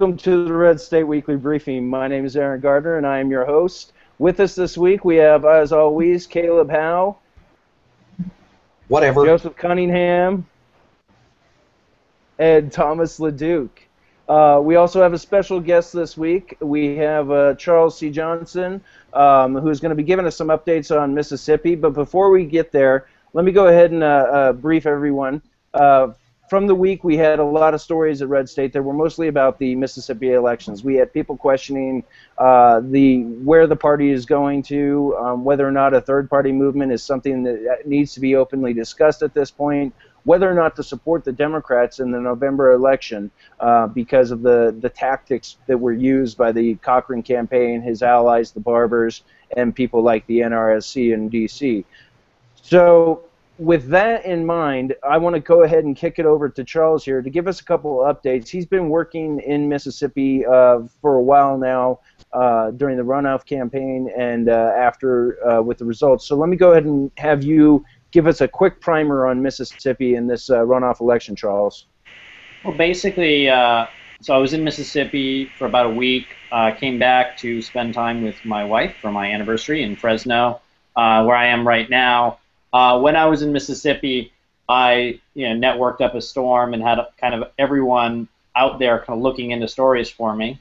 Welcome to the Red State Weekly Briefing. My name is Aaron Gardner, and I am your host. With us this week, we have, as always, Caleb Howe, Whatever. Joseph Cunningham, and Thomas LeDuc. We also have a special guest this week. We have Charles C. Johnson, who's going to be giving us some updates on Mississippi. But before we get there, let me go ahead and brief everyone. From the week, we had a lot of stories at Red State that were mostly about the Mississippi elections. We had people questioning where the party is going to, whether or not a third-party movement is something that needs to be openly discussed at this point, whether or not to support the Democrats in the November election because of the tactics that were used by the Cochran campaign, his allies, the Barbers, and people like the NRSC in D.C. So with that in mind, I want to go ahead and kick it over to Charles here to give us a couple of updates. He's been working in Mississippi for a while now during the runoff campaign and after with the results. So let me go ahead and have you give us a quick primer on Mississippi in this runoff election, Charles. Well, basically, so I was in Mississippi for about a week. Came back to spend time with my wife for my anniversary in Fresno, where I am right now. When I was in Mississippi, I networked up a storm and had kind of everyone out there kind of looking into stories for me.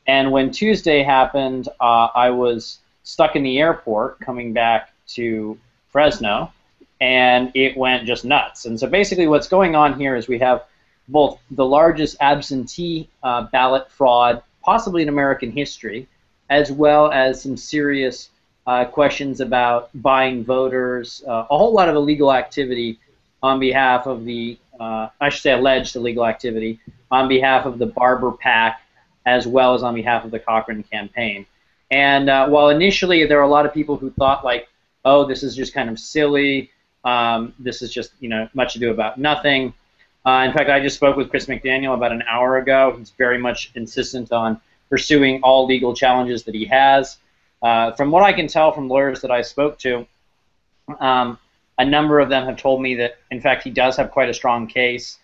And when Tuesday happened, I was stuck in the airport coming back to Fresno, and it went just nuts. And so basically what's going on here is we have both the largest absentee ballot fraud, possibly in American history, as well as some serious questions about buying voters, a whole lot of illegal activity on behalf of the, I should say alleged illegal activity, on behalf of the Barber PAC, as well as on behalf of the Cochran campaign. And while initially there were a lot of people who thought like, oh, this is just kind of silly, this is just much ado about nothing. In fact, I just spoke with Chris McDaniel about an hour ago. He's very much insistent on pursuing all legal challenges that he has. From what I can tell from lawyers that I spoke to, a number of them have told me that, in fact, he does have quite a strong case.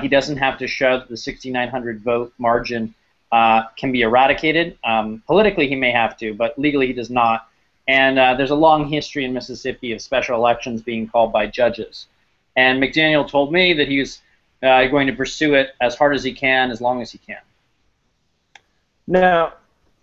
He doesn't have to show that the 6,900 vote margin can be eradicated. Politically, he may have to, but legally he does not. And there's a long history in Mississippi of special elections being called by judges. And McDaniel told me that he's going to pursue it as hard as he can, as long as he can. Now,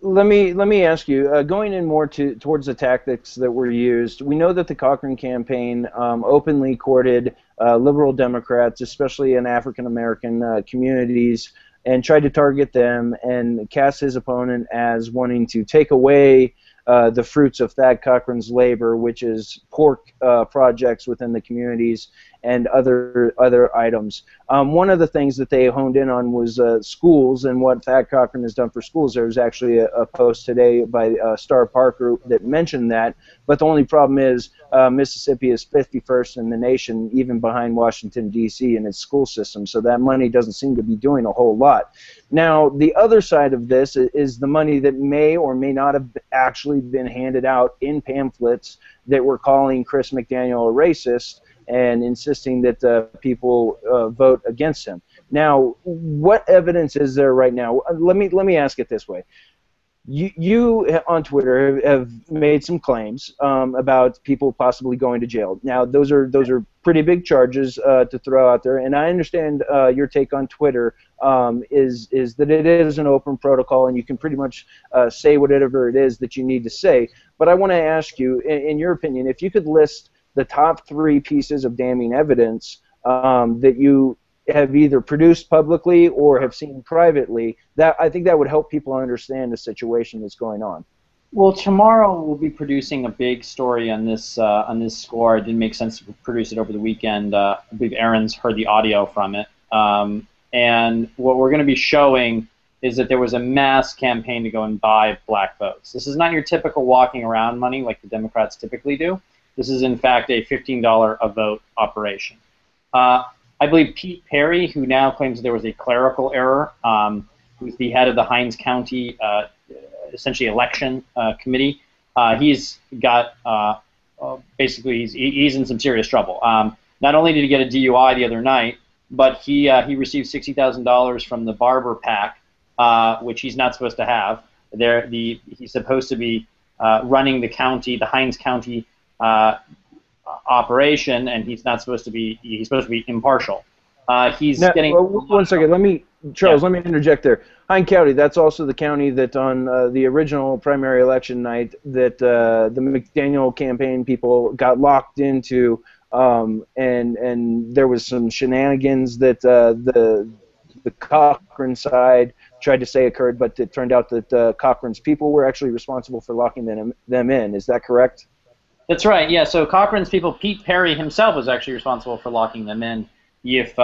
let me ask you, going in more towards the tactics that were used, we know that the Cochran campaign openly courted liberal Democrats, especially in African-American communities, and tried to target them and cast his opponent as wanting to take away the fruits of Thad Cochran's labor, which is pork projects within the communities and other items. One of the things that they honed in on was schools and what Thad Cochran has done for schools. There was actually a post today by Star Parker that mentioned that, but the only problem is Mississippi is 51st in the nation, even behind Washington, D.C. in its school system, so that money doesn't seem to be doing a whole lot. Now, the other side of this is the money that may or may not have actually been handed out in pamphlets that were calling Chris McDaniel a racist and insisting that people vote against him. Now, what evidence is there right now? Let me ask it this way. You on Twitter have made some claims about people possibly going to jail. Now, those are pretty big charges to throw out there, and I understand your take on Twitter is that it is an open protocol, and you can pretty much say whatever it is that you need to say. But I want to ask you, in your opinion, if you could list the top 3 pieces of damning evidence that you have either produced publicly or have seen privately, that I think that would help people understand the situation that's going on. Well, tomorrow we'll be producing a big story on this score. It didn't make sense to produce it over the weekend. I believe Aaron's heard the audio from it. And what we're going to be showing is that there was a mass campaign to go and buy black votes. This is not your typical walking around money like the Democrats typically do. This is, in fact, a $15 a vote operation. I believe Pete Perry, who now claims there was a clerical error, who's the head of the Hinds County, essentially election committee, he's got basically he's in some serious trouble. Not only did he get a DUI the other night, but he received $60,000 from the Barber PAC which he's not supposed to have. He's supposed to be running the county, the Hinds County operation, and he's not supposed to be. He's supposed to be impartial. He's now, getting. one second. Let me interject there. Hinds County. That's also the county that on the original primary election night that the McDaniel campaign people got locked into, and there was some shenanigans that the Cochran side tried to say occurred, but it turned out that Cochran's people were actually responsible for locking them in. Is that correct? That's right. Yeah. So Cochran's people, Pete Perry himself, was actually responsible for locking them in. If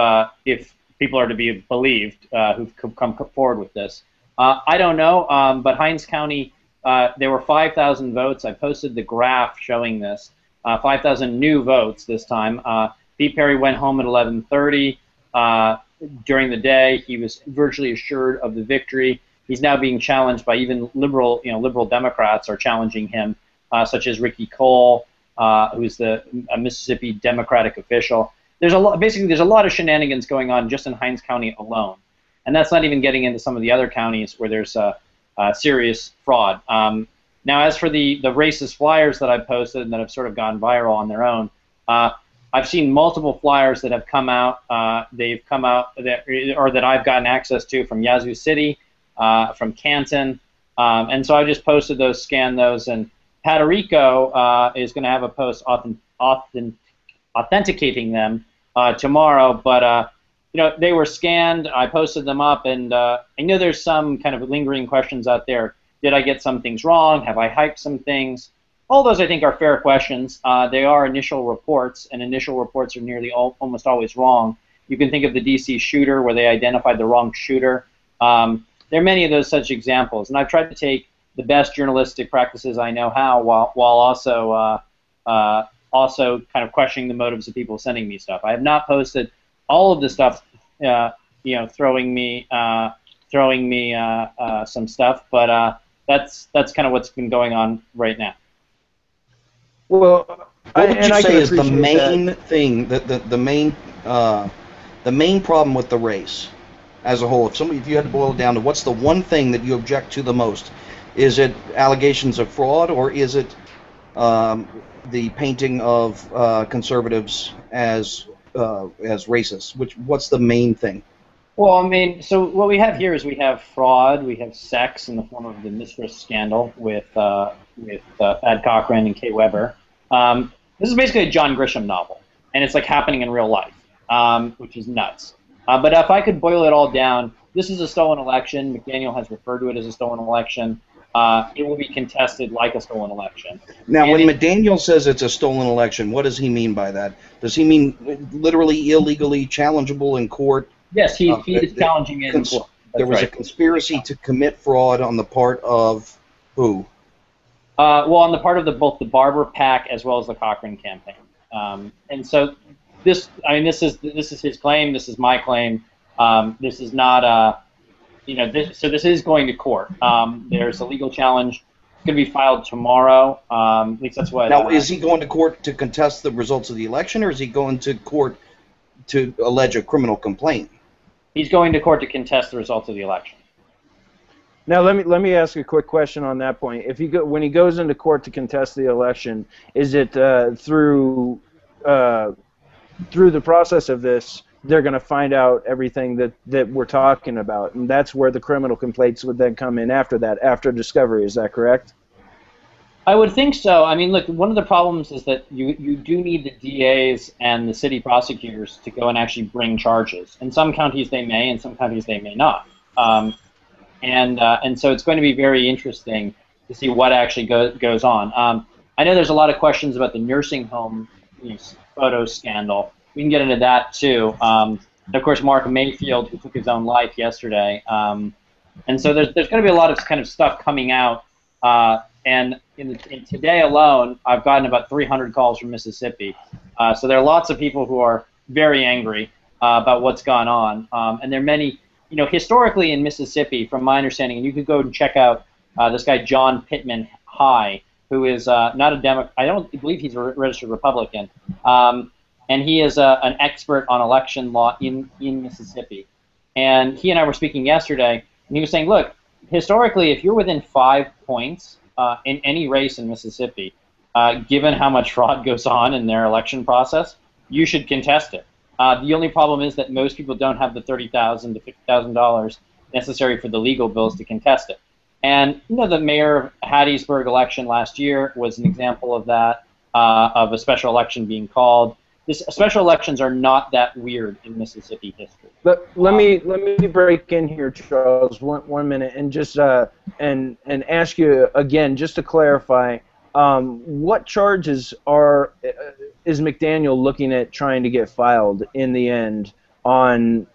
people are to be believed who've come forward with this, I don't know. But Hinds County, there were 5,000 votes. I posted the graph showing this. 5,000 new votes this time. Pete Perry went home at 11:30. During the day, he was virtually assured of the victory. He's now being challenged by even liberal Democrats are challenging him, such as Ricky Cole, who's a Mississippi Democratic official. There's a lot of shenanigans going on just in Hinds County alone, and that's not even getting into some of the other counties where there's serious fraud. Now, as for the racist flyers that I've posted and that have sort of gone viral on their own, I've seen multiple flyers that have come out. They've come out that I've gotten access to from Yazoo City, from Canton, and so I just posted those, scanned those, and Puerto Rico is going to have a post authenticating them tomorrow. But they were scanned. I posted them up, and I know there's some kind of lingering questions out there. Did I get some things wrong? Have I hyped some things? All those, I think, are fair questions. They are initial reports, and initial reports are almost always wrong. You can think of the D.C. shooter where they identified the wrong shooter. There are many of those such examples, and I've tried to take the best journalistic practices I know how, while also kind of questioning the motives of people sending me stuff. I have not posted all of the stuff, throwing me some stuff, but that's kind of what's been going on right now. Well, what would you say is the main thing, the main problem with the race as a whole? If you had to boil it down to what's the one thing that you object to the most, is it allegations of fraud, or is it the painting of conservatives as racist? What's the main thing? Well, I mean, so what we have here is we have fraud, we have sex in the form of the mistress scandal with Thad Cochran and Kay Weber. This is basically a John Grisham novel, and it's like happening in real life, which is nuts. But if I could boil it all down, this is a stolen election. McDaniel has referred to it as a stolen election. It will be contested like a stolen election. Now, when McDaniel says it's a stolen election, what does he mean by that? Does he mean literally illegally challengeable in court? Yes, he is challenging it in court. There was a conspiracy to commit fraud on the part of who? Well, on the part of both the Barber PAC as well as the Cochran campaign. And so this is his claim. This is my claim. This is not so this is going to court. There's a legal challenge. It's going to be filed tomorrow. At least that's what. Now, is he going to court to contest the results of the election, or is he going to court to allege a criminal complaint? He's going to court to contest the results of the election. Now, let me ask a quick question on that point. When he goes into court to contest the election, is it through the process of this, they're going to find out everything that we're talking about, and that's where the criminal complaints would then come in after that, after discovery. Is that correct? I would think so. I mean, look, one of the problems is that you do need the DAs and the city prosecutors to go and actually bring charges. In some counties they may, in some counties they may not. And so it's going to be very interesting to see what actually goes on. I know there's a lot of questions about the nursing home photo scandal. We can get into that too. And of course, Mark Mayfield, who took his own life yesterday. And so there's going to be a lot of kind of stuff coming out. And in today alone, I've gotten about 300 calls from Mississippi. So there are lots of people who are very angry about what's gone on. And there are many, historically in Mississippi, from my understanding, and you could go and check out this guy John Pittman High, who is not a Democrat. I don't believe he's a registered Republican. And he is an expert on election law in Mississippi. And he and I were speaking yesterday, And he was saying, look, historically, if you're within 5 points in any race in Mississippi, given how much fraud goes on in their election process, you should contest it. The only problem is that most people don't have the $30,000 to $50,000 necessary for the legal bills to contest it. And the mayor of Hattiesburg election last year was an example of that, of a special election being called. Special elections are not that weird in Mississippi history. But let me break in here, Charles, one minute, and just and ask you again, just to clarify, what charges is McDaniel looking at trying to get filed in the end on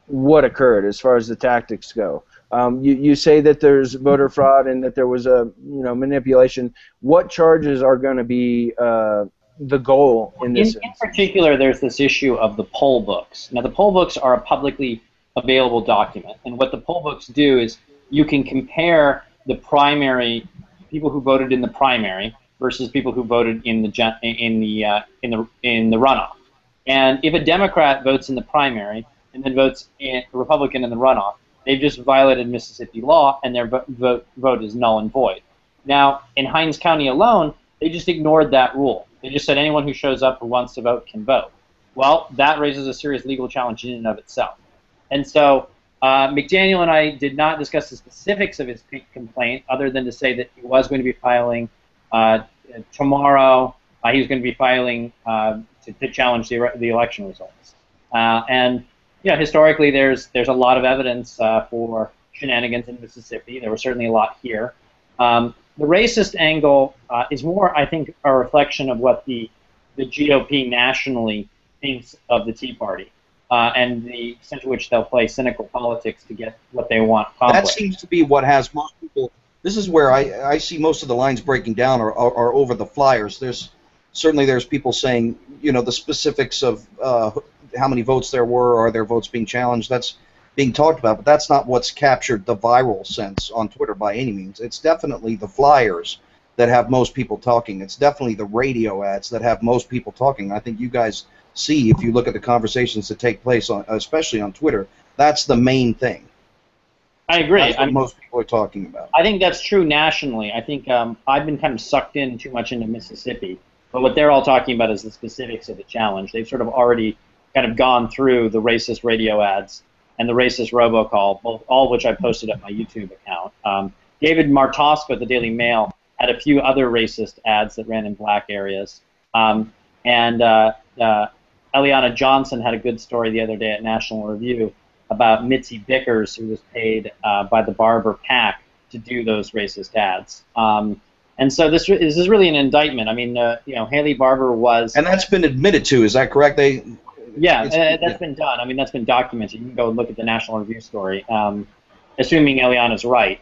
what occurred as far as the tactics go? You say that there's voter fraud and that there was a manipulation. What charges are going to be the goal in this? In particular, there's this issue of the poll books. Now, the poll books are a publicly available document, and what the poll books do is you can compare the primary people who voted in the primary versus people who voted in the runoff. And if a Democrat votes in the primary and then votes a Republican in the runoff, they've just violated Mississippi law, and their vote is null and void. Now, in Hinds County alone, they just ignored that rule. They just said anyone who shows up who wants to vote can vote. Well, that raises a serious legal challenge in and of itself. And so McDaniel and I did not discuss the specifics of his complaint other than to say that he was going to be filing tomorrow. He was going to be filing to challenge the election results. And historically, there's a lot of evidence for shenanigans in Mississippi. There was certainly a lot here. The racist angle is more, I think, a reflection of what the GOP nationally thinks of the Tea Party and the extent to which they'll play cynical politics to get what they want accomplished. That seems to be what has most people. This is where I see most of the lines breaking down are over the flyers. There's people saying, the specifics of how many votes there were, are there votes being challenged? That's being talked about, but that's not what's captured the viral sense on Twitter by any means. It's definitely the flyers that have most people talking. It's definitely the radio ads that have most people talking. I think you guys see, if you look at the conversations that take place, especially on Twitter, that's the main thing. I agree. That's what most people are talking about. I think that's true nationally. I think I've been kind of sucked in too much into Mississippi, but what they're all talking about is the specifics of the challenge. They've sort of already kind of gone through the racist radio ads and the racist robocall, all of which I posted at my YouTube account. David Martosco at the Daily Mail had a few other racist ads that ran in black areas. And Eliana Johnson had a good story the other day at National Review about Mitzi Bickers, who was paid by the Barber PAC to do those racist ads. And so this is really an indictment. I mean, Haley Barber was... And that's been admitted to, is that correct? That's been done. I mean, that's been documented. You can go look at the National Review story, assuming Eliana's right.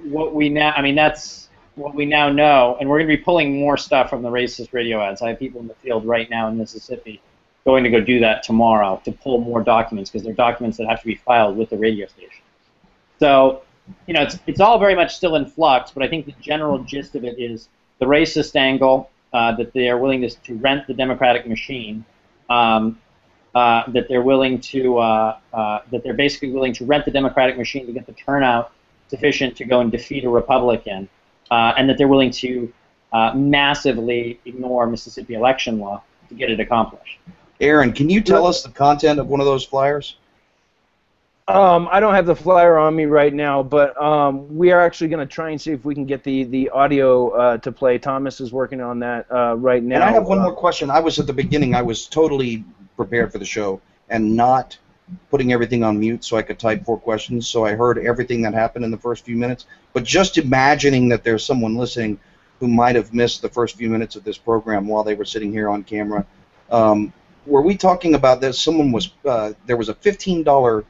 What we now, that's what we now know, and we're going to be pulling more stuff from the racist radio ads. I have people in the field right now in Mississippi going to go do that tomorrow to pull more documents, because they're documents that have to be filed with the radio station. So, it's all very much still in flux, but I think the general gist of it is the racist angle, that they are willing to rent the Democratic machine, that they're willing to that they're basically willing to rent the Democratic machine to get the turnout sufficient to go and defeat a Republican, and that they're willing to massively ignore Mississippi election law to get it accomplished. Aaron, can you tell us the content of one of those flyers? I don't have the flyer on me right now, but we are actually going to try and see if we can get the audio to play. Thomas is working on that right now. And I have one more question. I was at the beginning. I was totally prepared for the show and not putting everything on mute so I could type 4 questions, so I heard everything that happened in the first few minutes. But just imagining that there's someone listening who might have missed the first few minutes of this program while they were sitting here on camera, were we talking about this? There was a $15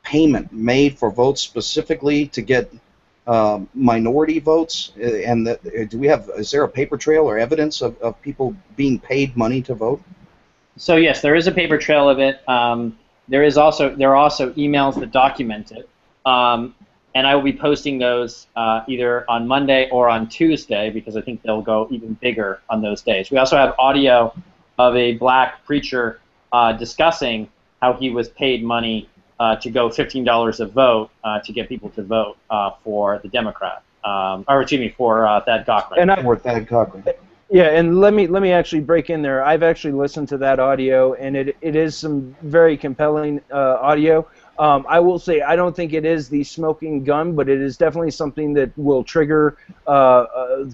payment made for votes specifically to get minority votes, and is there a paper trail or evidence of people being paid money to vote? So yes, there is a paper trail of it. There are also emails that document it, and I will be posting those either on Monday or on Tuesday, because I think they'll go even bigger on those days. We also have audio of a black preacher discussing how he was paid money to go $15 a vote to get people to vote for the Democrat, or excuse me, for Thad Cochran. Or Thad Cochran. Yeah, and let me actually break in there. I've actually listened to that audio, and it is some very compelling audio. I will say I don't think it is the smoking gun, but it is definitely something that will trigger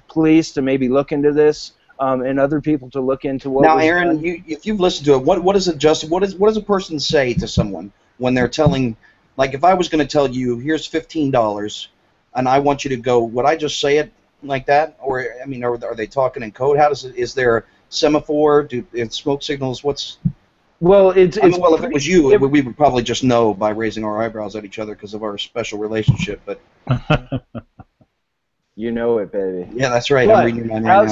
police to maybe look into this, and other people to look into what. Now, was Aaron, done. if you've listened to it, what is it? What does a person say to someone when they're telling? Like, if I was going to tell you, here's $15, and I want you to go, would I just say it like that, or I mean, are they talking in code? How does it? Is there a semaphore? Smoke signals? What's? Well, it's well, if it was you, we would probably just know by raising our eyebrows at each other because of our special relationship. But you know it, baby. yeah, that's right. But I'm reading your mind right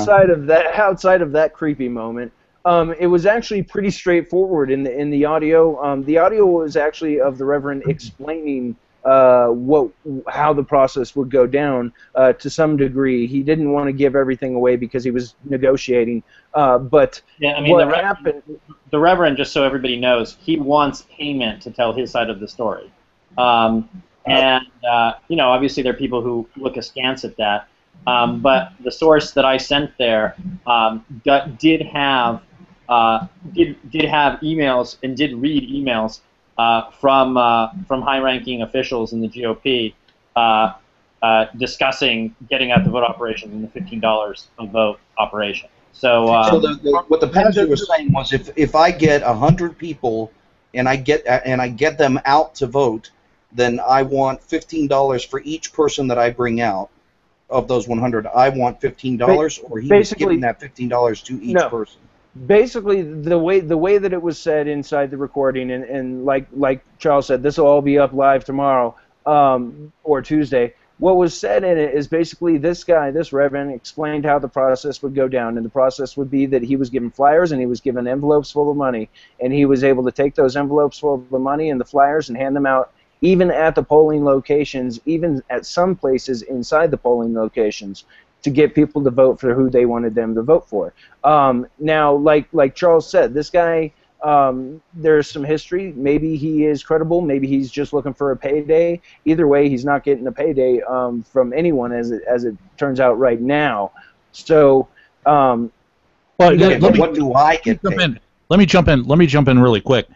outside of that creepy moment, it was actually pretty straightforward in the audio. The audio was actually of the Reverend explaining how the process would go down to some degree. He didn't want to give everything away because he was negotiating. But yeah, I mean, what happened? The Reverend, just so everybody knows, he wants payment to tell his side of the story. And obviously there are people who look askance at that. But the source that I sent there did have emails and did read emails from high-ranking officials in the GOP discussing getting out the vote operation and the $15 a vote operation. So what the pastor was saying was, if I get 100 people and I get them out to vote, then I want $15 for each person that I bring out. Of those 100, I want $15, or he was giving that $15 to each person. Basically, the way that it was said inside the recording, and like Charles said, this will all be up live tomorrow or Tuesday. What was said in it is basically this Reverend, explained how the process would go down, and the process would be that he was given flyers and he was given envelopes full of money, and he was able to take those envelopes full of the money and the flyers and hand them out, even at the polling locations, even at some places inside the polling locations, to get people to vote for who they wanted them to vote for. Now, like Charles said, this guy, there's some history. Maybe he is credible. Maybe he's just looking for a payday. Either way, he's not getting a payday from anyone, as it turns out right now. So, what do I get paid? Let me jump in really quick.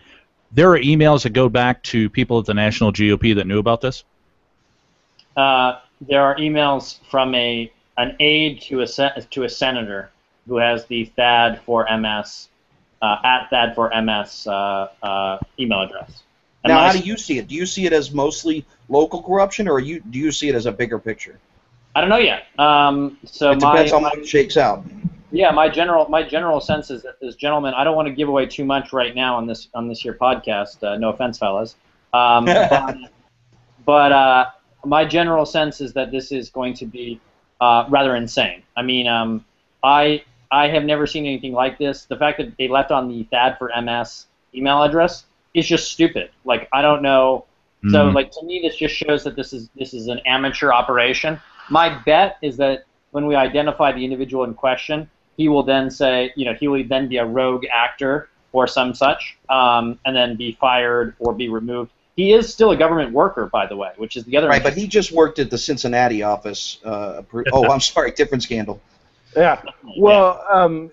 There are emails that go back to people at the national GOP that knew about this? There are emails from an aide to a senator who has the Thad for MS at Thad for MS email address. And now, how do you see it? Do you see it as mostly local corruption, or do you see it as a bigger picture? I don't know yet. So it depends on what shakes out. Yeah, my general sense is that this gentleman. I don't want to give away too much right now on this here podcast. No offense, fellas. But my general sense is that this is going to be rather insane. I mean, I have never seen anything like this. The fact that they left on the Thad for MS email address is just stupid. Like, I don't know. Mm-hmm. So, like, to me, this just shows that this is an amateur operation. My bet is that when we identify the individual in question, he will then say, he will then be a rogue actor or some such, and then be fired or be removed. He is still a government worker, by the way, which is the other. Right, but he just worked at the Cincinnati office. I'm sorry, different scandal. Yeah. Well,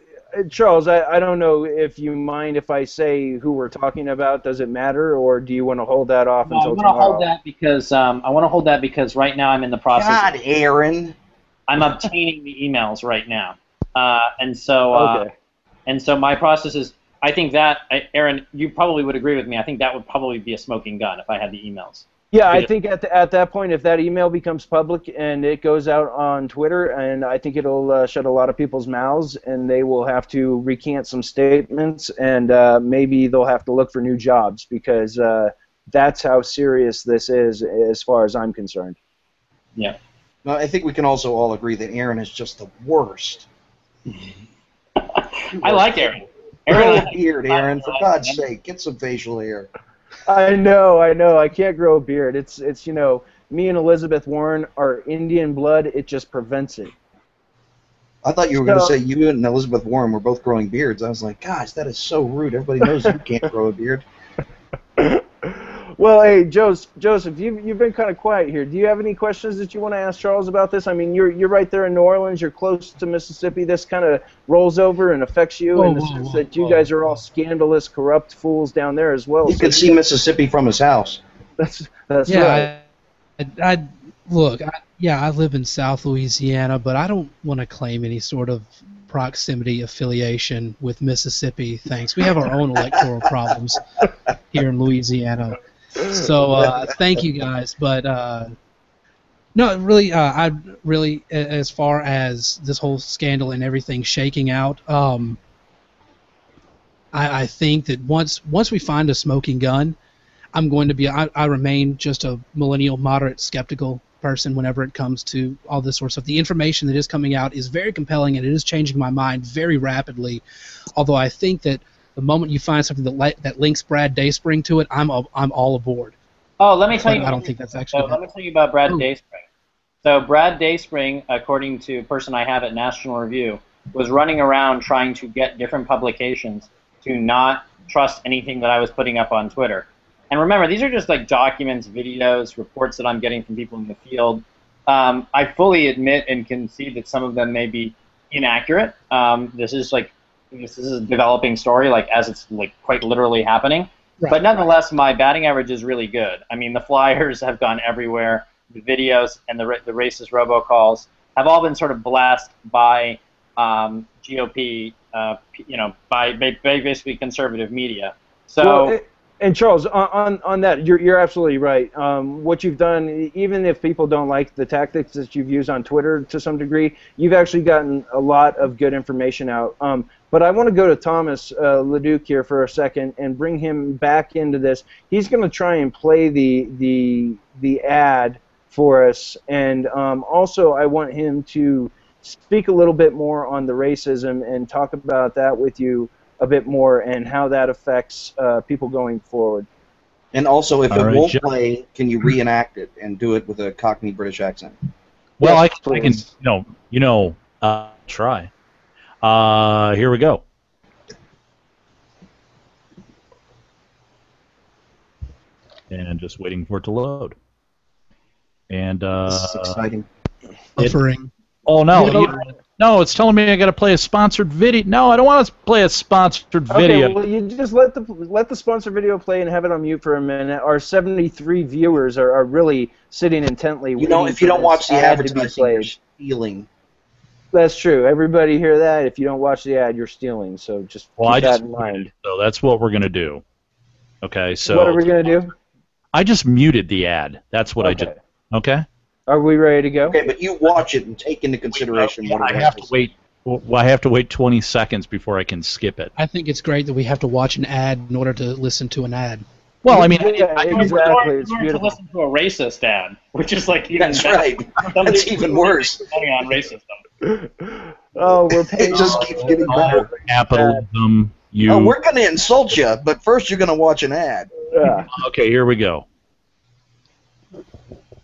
Charles, I don't know if you mind if I say who we're talking about. Does it matter, or do you want to hold that off until tomorrow? I want to hold that because right now I'm in the process. God, Aaron. I'm obtaining the emails right now, and so my process is. I think that, Aaron, you probably would agree with me. I think that would probably be a smoking gun if I had the emails. Yeah, I think at that point, if that email becomes public and it goes out on Twitter, and I think it'll shut a lot of people's mouths, and they will have to recant some statements, and maybe they'll have to look for new jobs, because that's how serious this is as far as I'm concerned. Yeah. Well, I think we can also all agree that Aaron is just the worst. I like Aaron. Grow a beard, Aaron, for God's sake. Get some facial hair. I know. I can't grow a beard. It's me and Elizabeth Warren are Indian blood. It just prevents it. I thought you were going to say you and Elizabeth Warren were both growing beards. I was like, gosh, that is so rude. Everybody knows you can't grow a beard. Well, hey, Joseph, you've been kind of quiet here. Do you have any questions that you want to ask Charles about this? I mean, you're right there in New Orleans. You're close to Mississippi. This kind of rolls over and affects you in the sense that you guys are all scandalous, corrupt fools down there as well. You can see Mississippi from his house. That's Yeah, right. I live in South Louisiana, but I don't want to claim any sort of proximity affiliation with Mississippi. Thanks. We have our own electoral problems here in Louisiana. So thank you guys, but no, really, as far as this whole scandal and everything shaking out, I think that once we find a smoking gun, I'm going to be. I remain just a millennial, moderate, skeptical person whenever it comes to all this sort of stuff. The information that is coming out is very compelling, and it is changing my mind very rapidly. Although I think that the moment you find something that links Brad Dayspring to it, I'm all aboard. Oh, let me tell you. I don't think that's actually. Let me tell you about Brad Dayspring. So Brad Dayspring, according to a person I have at National Review, was running around trying to get different publications to not trust anything that I was putting up on Twitter. And remember, these are just like documents, videos, reports that I'm getting from people in the field. I fully admit and concede that some of them may be inaccurate. This is a developing story, like as it's like quite literally happening. Right. But nonetheless, my batting average is really good. I mean, the flyers have gone everywhere. The videos and the racist robocalls have all been sort of blessed by GOP, by basically conservative media. So. And Charles, on that, you're absolutely right. What you've done, even if people don't like the tactics that you've used on Twitter to some degree, you've actually gotten a lot of good information out. But I want to go to Thomas Leduc here for a second and bring him back into this. He's going to try and play the ad for us, and also I want him to speak a little bit more on the racism and talk about that with you a bit more and how that affects people going forward. And also, if it won't play, can you reenact it and do it with a Cockney British accent? Well, yes, I can. Try. Here we go. And just waiting for it to load. And this is exciting. Buffering. Oh no! No, it's telling me I got to play a sponsored video. No, I don't want to play a sponsored video. Okay, well, you just let the sponsored video play and have it on mute for a minute. Our 73 viewers are really sitting intently. You know, if you don't watch the advertising, you're stealing. That's true. Everybody hear that? If you don't watch the ad, you're stealing. So just keep that in mind. So that's what we're gonna do. Okay. So what are we gonna do? I just muted the ad. That's what I just. Okay. Are we ready to go? Okay, but you watch it and take into consideration what I have to wait. Well, I have to wait 20 seconds before I can skip it. I think it's great that we have to watch an ad in order to listen to an ad. Well, I mean, exactly. It's beautiful. To listen to a racist ad, which is like even that's right. That's even worse. On racism. Oh, we're paying. It just keeps getting better. Capitalism. Oh, we're going to insult you, but first you're going to watch an ad. Yeah. Okay, here we go.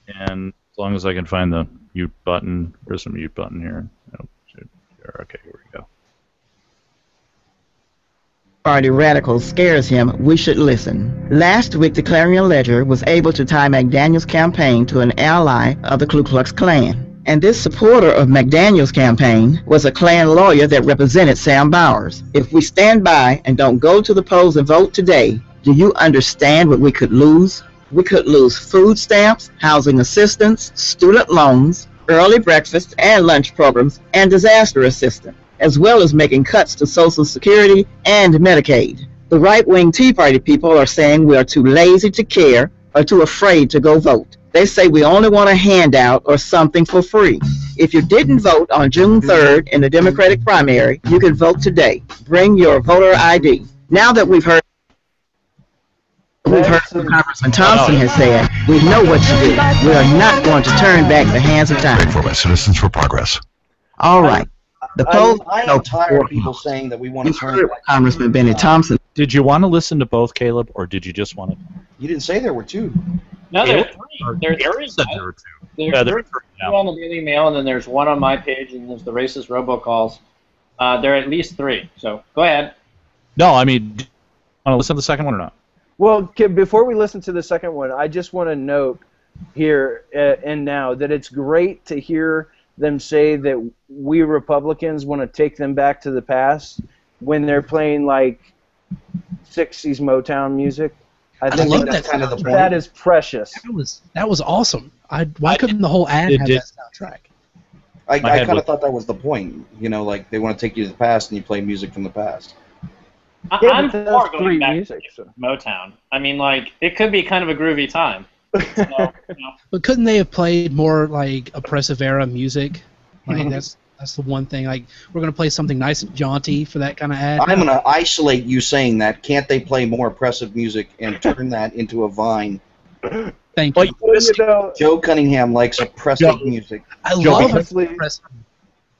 And as long as I can find the mute button, there's a mute button here. Oh, okay, here we go. Party radical scares him, we should listen. Last week, the Clarion Ledger was able to tie McDaniel's campaign to an ally of the Ku Klux Klan. And this supporter of McDaniel's campaign was a Klan lawyer that represented Sam Bowers. If we stand by and don't go to the polls and vote today, do you understand what we could lose? We could lose food stamps, housing assistance, student loans, early breakfast and lunch programs, and disaster assistance, as well as making cuts to Social Security and Medicaid. The right-wing Tea Party people are saying we are too lazy to care or too afraid to go vote. They say we only want a handout or something for free. If you didn't vote on June 3rd in the Democratic primary, you can vote today. Bring your voter ID. Now that we've heard what Congressman Thompson has said, we know what to do. We are not going to turn back the hands of time. Citizens for Progress. All right. The polls I'm tired of people saying that we want to turn back. Congressman Benny Thompson. Did you want to listen to both, Caleb, or did you just want to? You didn't say there were two. No, there are three. There's said there were two. There's two on the Daily Mail, and then there's one on my page, and there's the racist robocalls. There are at least three. So go ahead. No, I mean, do you want to listen to the second one or not? Well, before we listen to the second one, I just want to note here and now that it's great to hear them say that we Republicans want to take them back to the past when they're playing like 60s Motown music. I think love that's that kind of the point. that is precious. That was awesome. Why couldn't the whole ad have that soundtrack? I kind of thought that was the point. You know, like they want to take you to the past and you play music from the past. Yeah, I'm but for that's going great back music. to So. Motown. I mean, like, it could be kind of a groovy time. So, you know. But couldn't they have played more like oppressive era music? Like that's the one thing. Like we're gonna play something nice and jaunty for that kind of ad. I'm going to isolate you saying that. Can't they play more oppressive music and turn that into a vine? Thank you. Joe Cunningham likes oppressive music. I Joe, love honestly,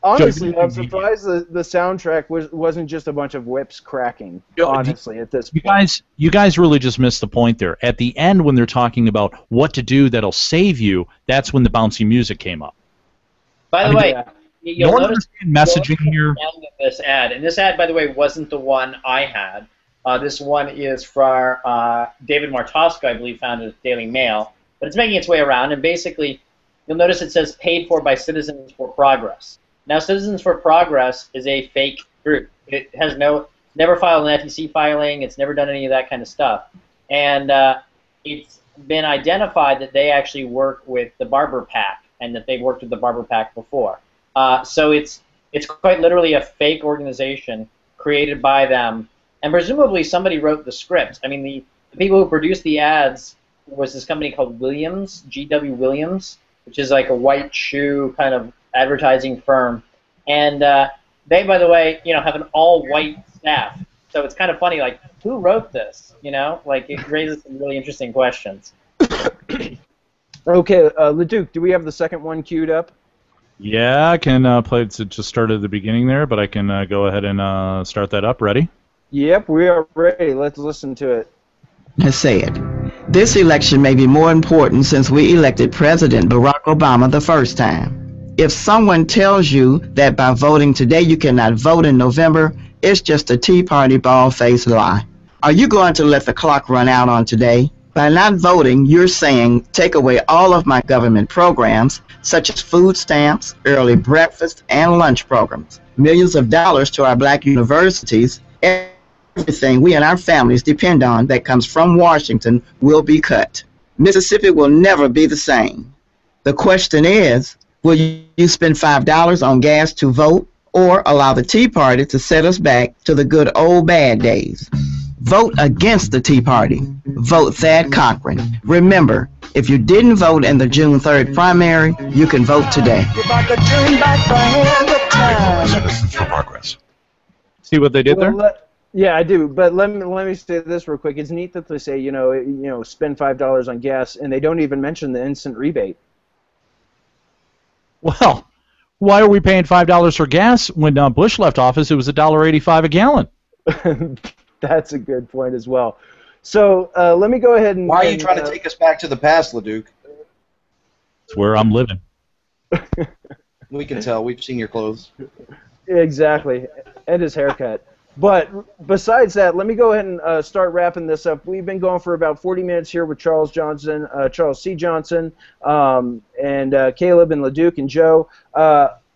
honestly, I'm surprised the soundtrack wasn't just a bunch of whips cracking. Honestly, at this point. You guys really just missed the point there. At the end, when they're talking about what to do that'll save you, that's when the bouncy music came up. By the way, you'll notice messaging here. This ad, and this ad, by the way, wasn't the one I had. This one is from David Martosco, I believe, founded at Daily Mail, but it's making its way around, and basically, you'll notice it says paid for by Citizens for Progress. Now, Citizens for Progress is a fake group. It has never filed an FEC filing. It's never done any of that kind of stuff. And it's been identified that they actually work with the Barber Pack and that they've worked with the Barber Pack before. So it's quite literally a fake organization created by them. And presumably somebody wrote the script. I mean, the people who produced the ads was this company called Williams, GW Williams, which is like a white shoe kind of advertising firm, and they, by the way, have an all-white staff. So it's kind of funny, like, who wrote this? Like, it raises some really interesting questions. Okay, Leduc, do we have the second one queued up? Yeah, I can play it. Just started at the beginning there, but I can go ahead and start that up. Ready? Yep, we are ready. Let's listen to it. Has said, this election may be more important since we elected President Barack Obama the first time. If someone tells you that by voting today you cannot vote in November, it's just a Tea Party bald-faced lie. Are you going to let the clock run out on today? By not voting, you're saying take away all of my government programs, such as food stamps, early breakfast, and lunch programs. Millions of dollars to our black universities, everything we and our families depend on that comes from Washington will be cut. Mississippi will never be the same. The question is, will you spend $5 on gas to vote or allow the Tea Party to set us back to the good old bad days? Vote against the Tea Party. Vote Thad Cochran. Remember, if you didn't vote in the June 3rd primary, you can vote today. Citizens for Progress. See what they did there? Yeah, I do. But let me say this real quick. It's neat that they say, spend $5 on gas, and they don't even mention the instant rebate. Well, why are we paying $5 for gas when Bush left office? It was $1.85 a gallon. That's a good point as well. So let me go ahead and. Why are you trying to take us back to the past, Leduc? It's where I'm living. We can tell. We've seen your clothes. Exactly, and his haircut. But besides that, let me go ahead and start wrapping this up. We've been going for about 40 minutes here with Charles C. Johnson, and Caleb and Leduc and Joe.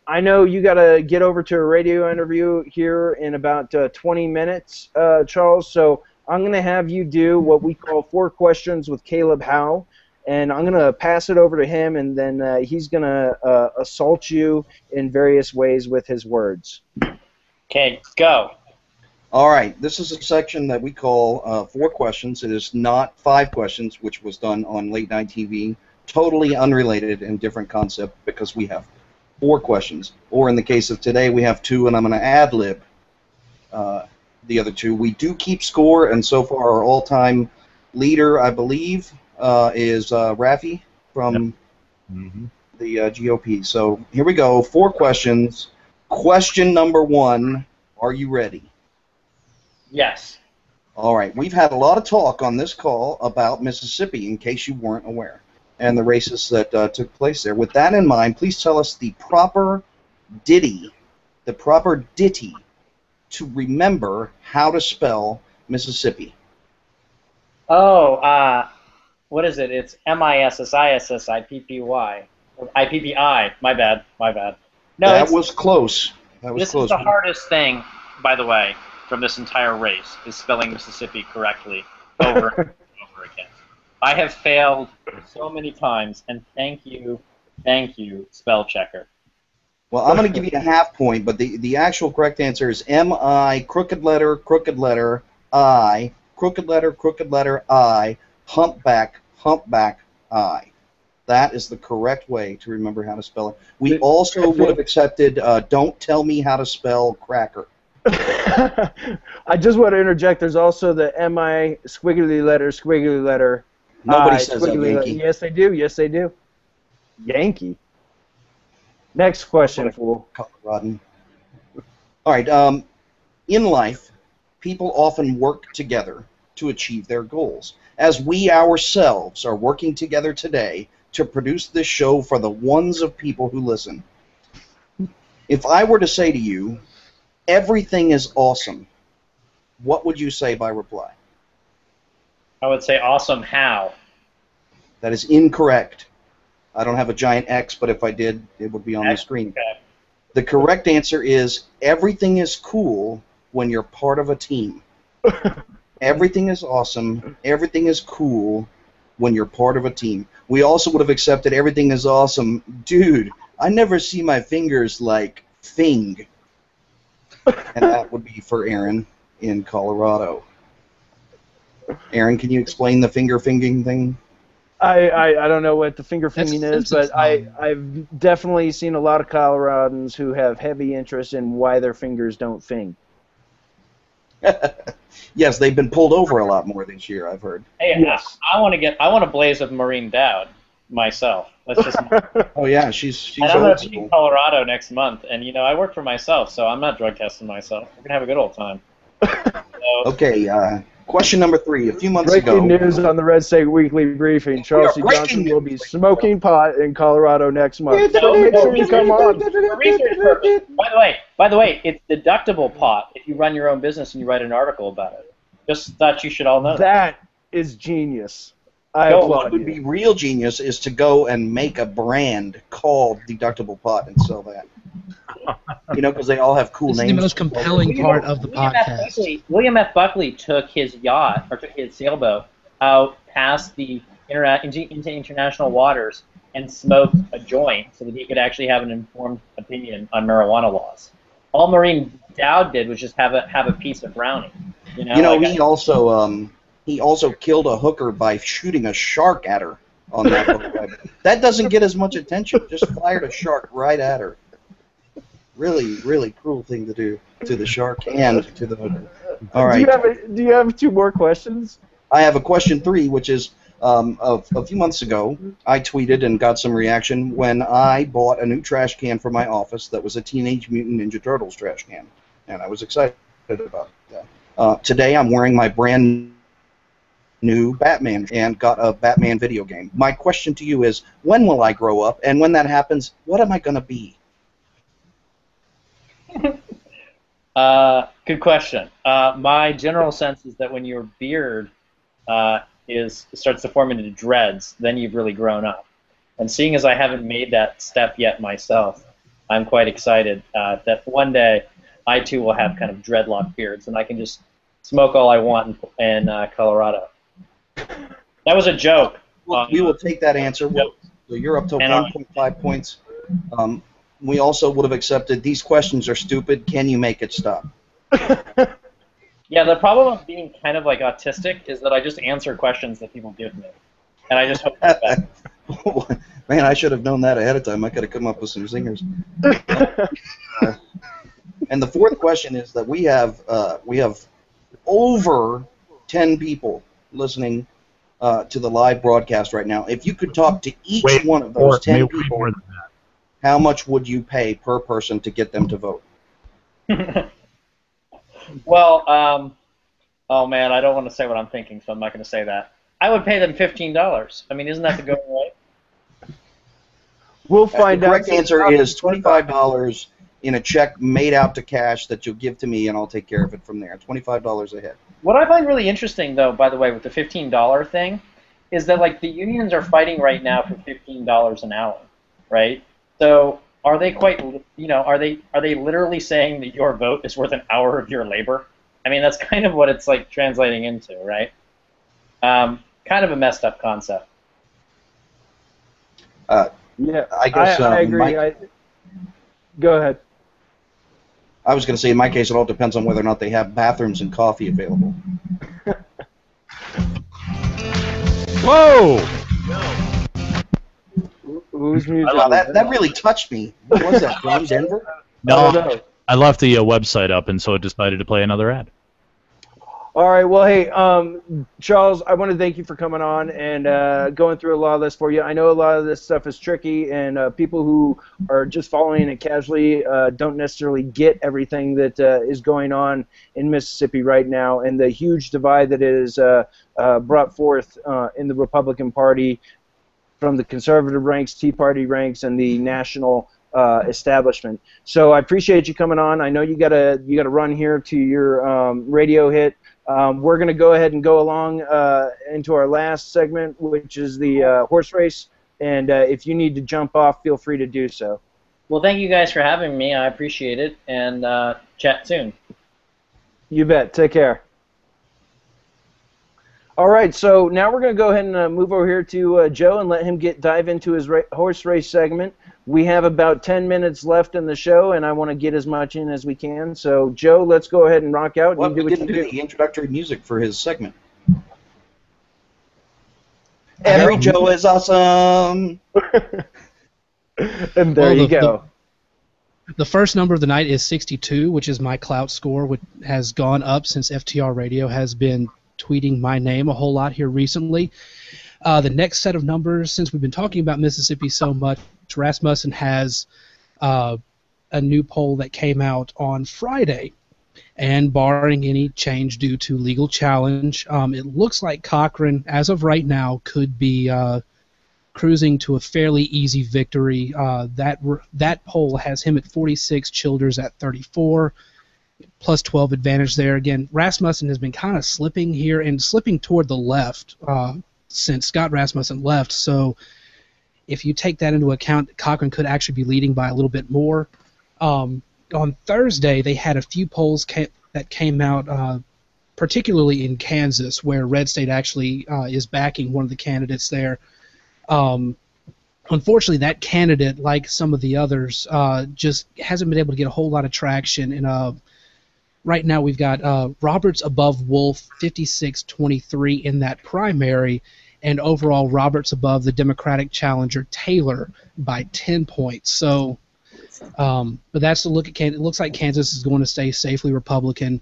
I know you got to get over to a radio interview here in about 20 minutes, Charles. So I'm going to have you do what we call 4 questions with Caleb Howe, and I'm going to pass it over to him, and then he's going to assault you in various ways with his words. Okay, go. All right, this is a section that we call 4 questions. It is not 5 questions, which was done on late night TV. Totally unrelated and different concept because we have 4 questions. Or in the case of today, we have 2, and I'm going to ad-lib the other 2. We do keep score, and so far our all-time leader, I believe, is Rafi from the GOP. So here we go, 4 questions. Question number 1, are you ready? Yes. All right. We've had a lot of talk on this call about Mississippi, in case you weren't aware, and the races that took place there. With that in mind, please tell us the proper ditty to remember how to spell Mississippi. Oh, what is it? It's MISSISSIPPY. IPPI. My bad. My bad. No, That it's was close. That was this is close. the hardest thing, by the way, from this entire race is spelling Mississippi correctly over and over again. I have failed so many times, and thank you, spell checker. Well, I'm going to give you a half point, but the actual correct answer is M-I, crooked letter, I, crooked letter, I, humpback, I. That is the correct way to remember how to spell it. We also would have accepted don't tell me how to spell cracker. I just want to interject. There's also the M-I, squiggly letter, Nobody I, says that, squiggly letter. Yankee. Yes, they do. Yes, they do. Yankee. Next question, fool. Coloradan. All right. In life, people often work together to achieve their goals. As we ourselves are working together today to produce this show for the ones of people who listen, if I were to say to you, everything is awesome, what would you say by reply? I would say awesome how. That is incorrect. I don't have a giant X, but if I did, it would be on the screen. Okay. The correct answer is everything is cool when you're part of a team. Everything is awesome. Everything is cool when you're part of a team. We also would have accepted everything is awesome. Dude, I never see my fingers like fing. And that would be for Aaron in Colorado. Aaron, can you explain the finger finging thing? I don't know what the finger That's finging is, Simpsons but I've definitely seen a lot of Coloradans who have heavy interest in why their fingers don't fing. Yes, they've been pulled over a lot more this year, I've heard. Hey, Yes. I want to blaze with Maureen Dowd myself. Let's just. Oh yeah, she's And I'm going old to be school. in Colorado next month, and I work for myself, so I'm not drug testing myself. We're gonna have a good old time. So, Okay, question number 3. A few months Breaking ago, news on the Red State Weekly Briefing. Charles C. breaking Johnson will be news. smoking pot in Colorado next month. No, So make sure you come on. for research purposes. By the way, it's deductible pot if you run your own business and you write an article about it. Just thought you should all know that. That is genius. I Go, what applaud would you. be real genius is to go and make a brand called Deductible Pot and sell that. Because they all have cool This is names. the most compelling part of the podcast. William F. Buckley took his yacht, or took his sailboat, out past the into international waters and smoked a joint so that he could actually have an informed opinion on marijuana laws. All Maureen Dowd did was just have a piece of brownie. He also killed a hooker by shooting a shark at her on that boat. That doesn't get as much attention. Just fired a shark right at her. Really, really cruel thing to do to the shark and to the hooker. All right. Do you have 2 more questions? I have a question 3, which is a few months ago, I tweeted and got some reaction when I bought a new trash can for my office that was a Teenage Mutant Ninja Turtles trash can, and I was excited about that. Today, I'm wearing my brand new Batman and got a Batman video game. My question to you is, when will I grow up? And when that happens, what am I going to be? Good question. My general sense is that when your beard starts to form into dreads, then you've really grown up. And seeing as I haven't made that step yet myself, I'm quite excited that one day I too will have kind of dreadlock beards, and I can just smoke all I want in Colorado. That was a joke. We will take that answer. So you're up to 1.5 points. We also would have accepted these questions are stupid. Can you make it stop? Yeah, the problem of being kind of like autistic is that I just answer questions that people give me, and I just hope for the best. Man, I should have known that ahead of time. I could have come up with some zingers. And the 4th question is that we have over 10 people listening to the live broadcast right now. If you could talk to each one of those 10 people, how much would you pay per person to get them to vote? Well, oh man, I don't want to say what I'm thinking, so I'm not going to say that. I would pay them $15. I mean, isn't that the going rate? We'll find out. The out. correct answer is $25 in a check made out to cash that you'll give to me, and I'll take care of it from there. $25 a head. What I find really interesting, though, by the way, with the $15 thing, is that like the unions are fighting right now for $15 an hour, right? So are they are they literally saying that your vote is worth an hour of your labor? I mean, that's kind of what it's like translating into, right? Kind of a messed up concept. Yeah, I guess I agree. Go ahead. I was going to say, in my case, it all depends on whether or not they have bathrooms and coffee available. Whoa! Who's music? Wow, that really touched me. What was that, from Denver? No, I left the website up, and so I decided to play another ad. All right. Well, hey, Charles, I want to thank you for coming on and going through a lot of this for you. I know a lot of this stuff is tricky, and people who are just following it casually don't necessarily get everything that is going on in Mississippi right now, and the huge divide that is brought forth in the Republican Party from the conservative ranks, Tea Party ranks, and the national establishment. So I appreciate you coming on. I know you gotta run here to your radio hit. We're going to go ahead and go along into our last segment, which is the horse race. And if you need to jump off, feel free to do so. Well, thank you guys for having me. I appreciate it. And chat soon. You bet. Take care. All right, so now we're going to go ahead and move over here to Joe and let him dive into his horse race segment. We have about 10 minutes left in the show, and I want to get as much in as we can. So, Joe, let's go ahead and rock out. Well, and do we what didn't you do the introductory music for his segment. And Every Joe is awesome. And there you go. The first number of the night is 62, which is my clout score, which has gone up since FTR Radio has been tweeting my name a whole lot here recently. The next set of numbers, since we've been talking about Mississippi so much, Rasmussen has a new poll that came out on Friday, and barring any change due to legal challenge, it looks like Cochran, as of right now, could be cruising to a fairly easy victory. That poll has him at 46, Childers at 34, plus 12 advantage there. Again, Rasmussen has been kind of slipping here and slipping toward the left since Scott Rasmussen left. So if you take that into account, Cochran could actually be leading by a little bit more. On Thursday, they had a few polls that came out, particularly in Kansas, where RedState actually is backing one of the candidates there. Unfortunately, that candidate, like some of the others, just hasn't been able to get a whole lot of traction. And right now we've got Roberts above Wolf, 56-23 in that primary, and overall Roberts above the Democratic challenger Taylor by 10 points. So, but that's the look at Kansas. It looks like Kansas is going to stay safely Republican.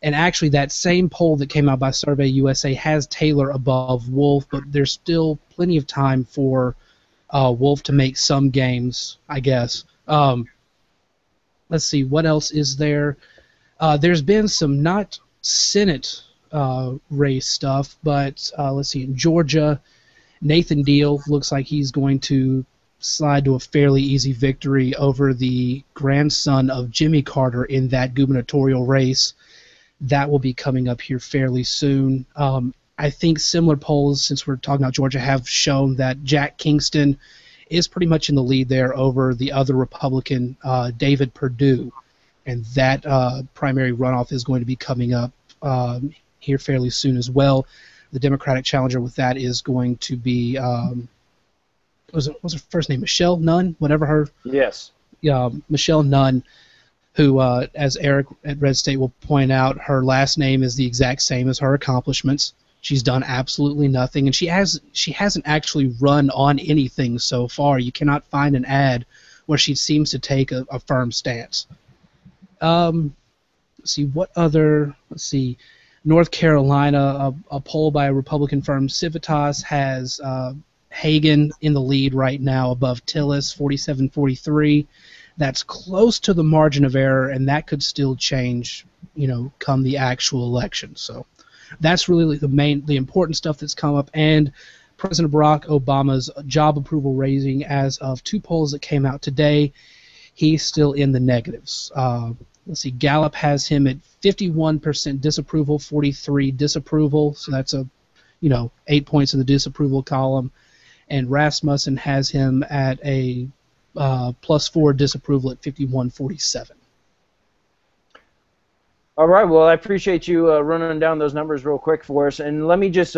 And actually, that same poll that came out by Survey USA has Taylor above Wolf, but there's still plenty of time for Wolf to make some gains, I guess. Let's see, what else is there? There's been some not Senate race stuff, but let's see, in Georgia, Nathan Deal looks like he's going to slide to a fairly easy victory over the grandson of Jimmy Carter in that gubernatorial race. That will be coming up here fairly soon. I think similar polls, since we're talking about Georgia, have shown that Jack Kingston is pretty much in the lead there over the other Republican, David Perdue. And that primary runoff is going to be coming up here fairly soon as well. The Democratic challenger with that is going to be, what's her first name? Michelle Nunn? Whatever her. Yes. Michelle Nunn, who, as Eric at RedState will point out, her last name is the exact same as her accomplishments. She's done absolutely nothing, and she hasn't actually run on anything so far. You cannot find an ad where she seems to take a firm stance. Let's see, what other, North Carolina, a poll by a Republican firm, Civitas, has Hagan in the lead right now above Tillis, 47-43. That's close to the margin of error, and that could still change, come the actual election. So that's really the important stuff that's come up. And President Barack Obama's job approval rating, as of two polls that came out today, he's still in the negatives. let's see, Gallup has him at 51% disapproval, 43 disapproval, so that's 8 points in the disapproval column, and Rasmussen has him at a +4 disapproval at 51-47. All right, well, I appreciate you running down those numbers real quick for us. And let me just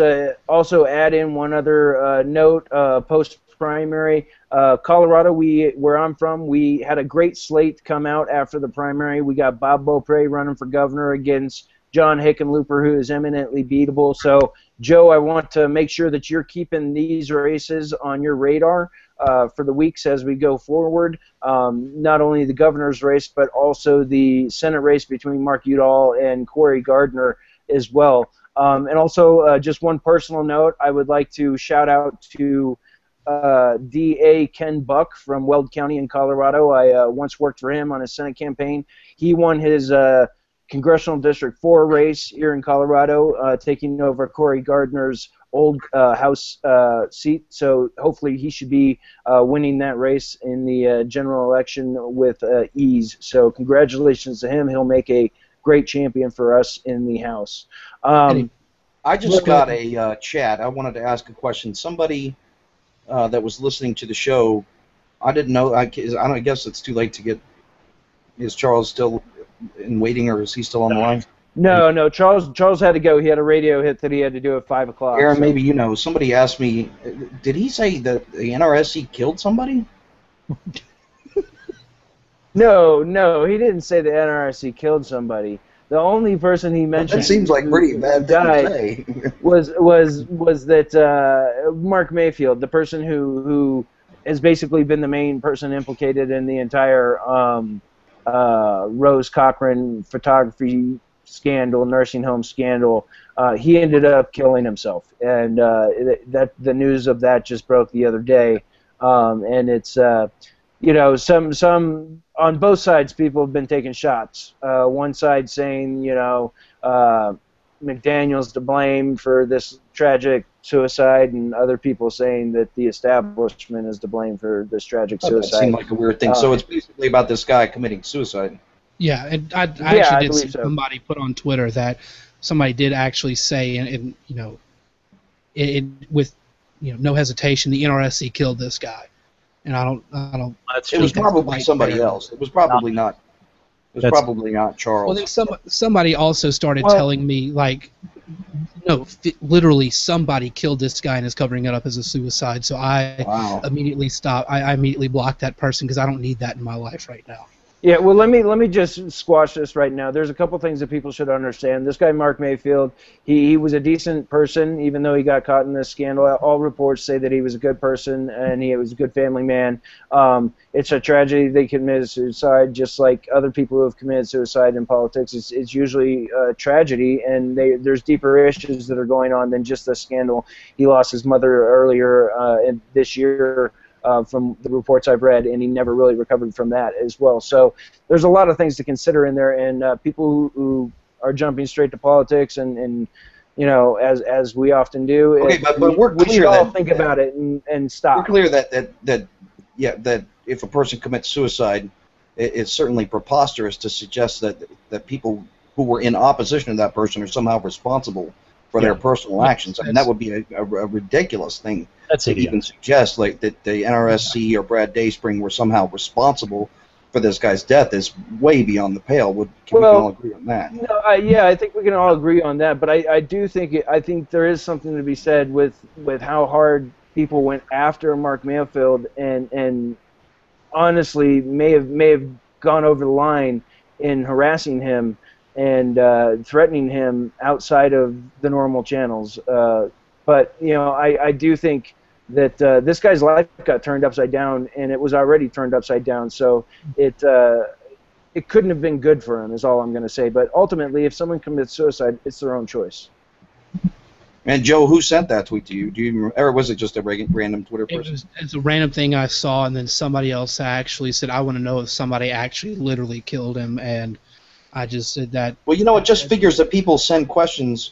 also add in one other note post-primary. Colorado, where I'm from, we had a great slate come out after the primary. We got Bob Beaupre running for governor against John Hickenlooper, who is eminently beatable. So, Joe, I want to make sure that you're keeping these races on your radar for the weeks as we go forward. Not only the governor's race, but also the Senate race between Mark Udall and Cory Gardner as well. And also, just one personal note, I would like to shout out to D.A. Ken Buck from Weld County in Colorado. I once worked for him on his Senate campaign. He won his Congressional District 4 race here in Colorado, taking over Cory Gardner's old House seat. So hopefully he should be winning that race in the general election with ease. So congratulations to him. He'll make a great champion for us in the House. I just got a chat. I wanted to ask a question. Somebody that was listening to the show, I didn't know. I guess it's too late to get. Is Charles still in waiting, or is he still on the line? No. Charles had to go. He had a radio hit that he had to do at 5 o'clock. Aaron, so. Maybe you know. Somebody asked me, did he say that the NRSC killed somebody? No, he didn't say the NRSC killed somebody. The only person he mentioned that seems like pretty bad thing to say. was that Mark Mayfield, the person who has basically been the main person implicated in the entire Rose Cochran photography scandal, nursing home scandal. He ended up killing himself, and the news of that just broke the other day. And it's some on both sides, people have been taking shots. One side saying McDaniel's to blame for this tragic suicide, and other people saying that the establishment is to blame for this tragic suicide. That seemed like a weird thing. So it's basically about this guy committing suicide. Yeah, and I actually did see somebody put on Twitter that somebody did actually say, and with no hesitation, the NRSC killed this guy, and I don't. It was probably somebody else. It was probably not. It was probably not Charles. Well, then somebody also started telling me literally somebody killed this guy and is covering it up as a suicide. So I immediately stopped. I immediately blocked that person because I don't need that in my life right now. Yeah, well, let me just squash this right now. There's a couple things that people should understand. This guy, Mark Mayfield, he was a decent person, even though he got caught in this scandal. All reports say that he was a good person and he was a good family man. It's a tragedy they committed suicide, just like other people who have committed suicide in politics. It's usually a tragedy, and there's deeper issues that are going on than just the scandal. He lost his mother earlier this year. From the reports I've read, and he never really recovered from that as well. So there's a lot of things to consider in there, and people who are jumping straight to politics and as we often do. Okay, but we're clear we should all think about it and stop. We're clear that if a person commits suicide, it's certainly preposterous to suggest that people who were in opposition to that person are somehow responsible for their personal actions. I mean, that would be a ridiculous thing to even suggest, like that the NRSC or Brad Dayspring were somehow responsible for this guy's death is way beyond the pale. Can we all agree on that? No, I think we can all agree on that. But I do think I think there is something to be said with how hard people went after Mark Mayfield and honestly may have gone over the line in harassing him and threatening him outside of the normal channels. But I do think that this guy's life got turned upside down, and it was already turned upside down. So it couldn't have been good for him, is all I'm going to say. But ultimately, if someone commits suicide, it's their own choice. And Joe, who sent that tweet to you? Do you remember, or was it just a random Twitter person? It's a random thing I saw, and then somebody else actually said, "I want to know if somebody actually literally killed him," and I just said that. Well, it just figures that people send questions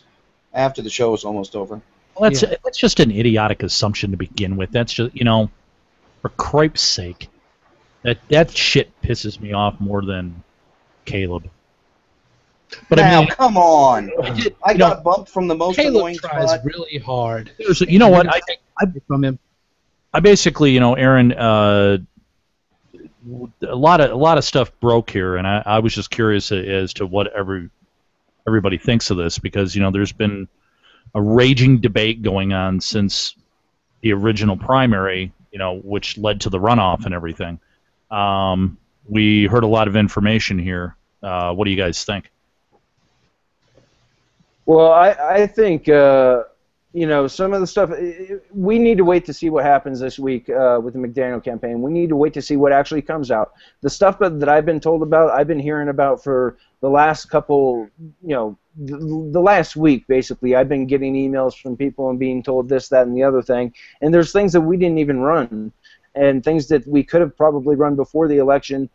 after the show is almost over. Well, that's just an idiotic assumption to begin with. That's just, for cripe's sake, that shit pisses me off more than Caleb. But now, I mean, come on. I you know, got bumped from the most Caleb annoying tries spot. really hard. seriously, you know what? From him. I basically, Aaron, a lot of stuff broke here, and I was just curious as to what everybody thinks of this, because there's been a raging debate going on since the original primary, which led to the runoff and everything. We heard a lot of information here. What do you guys think? Well, I think some of the stuff, we need to wait to see what happens this week with the McDaniel campaign. We need to wait to see what actually comes out. The stuff that I've been told about, I've been hearing about for the last couple, the last week, basically. I've been getting emails from people and being told this, that, and the other thing. And there's things that we didn't even run, and things that we could have probably run before the election,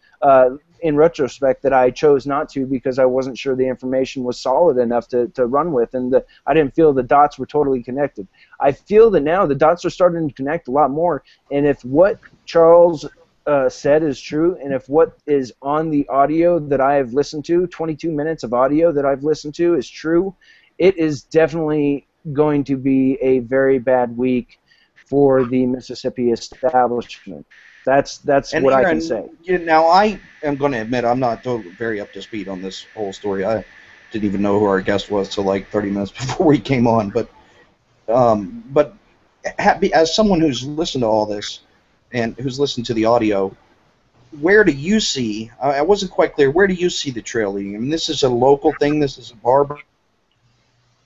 in retrospect, that I chose not to because I wasn't sure the information was solid enough to run with, and I didn't feel the dots were totally connected. I feel that now the dots are starting to connect a lot more, and if what Charles said is true, and if what is on the audio that I have listened to, 22 minutes of audio that I've listened to, is true, it is definitely going to be a very bad week for the Mississippi establishment. That's what Aaron, I can say. Now, I am going to admit I'm not very up to speed on this whole story. I didn't even know who our guest was till like 30 minutes before we came on. But as someone who's listened to all this and who's listened to the audio, where do you see? I wasn't quite clear. Where do you see the trail leading? I mean, this is a local thing. This is a barber.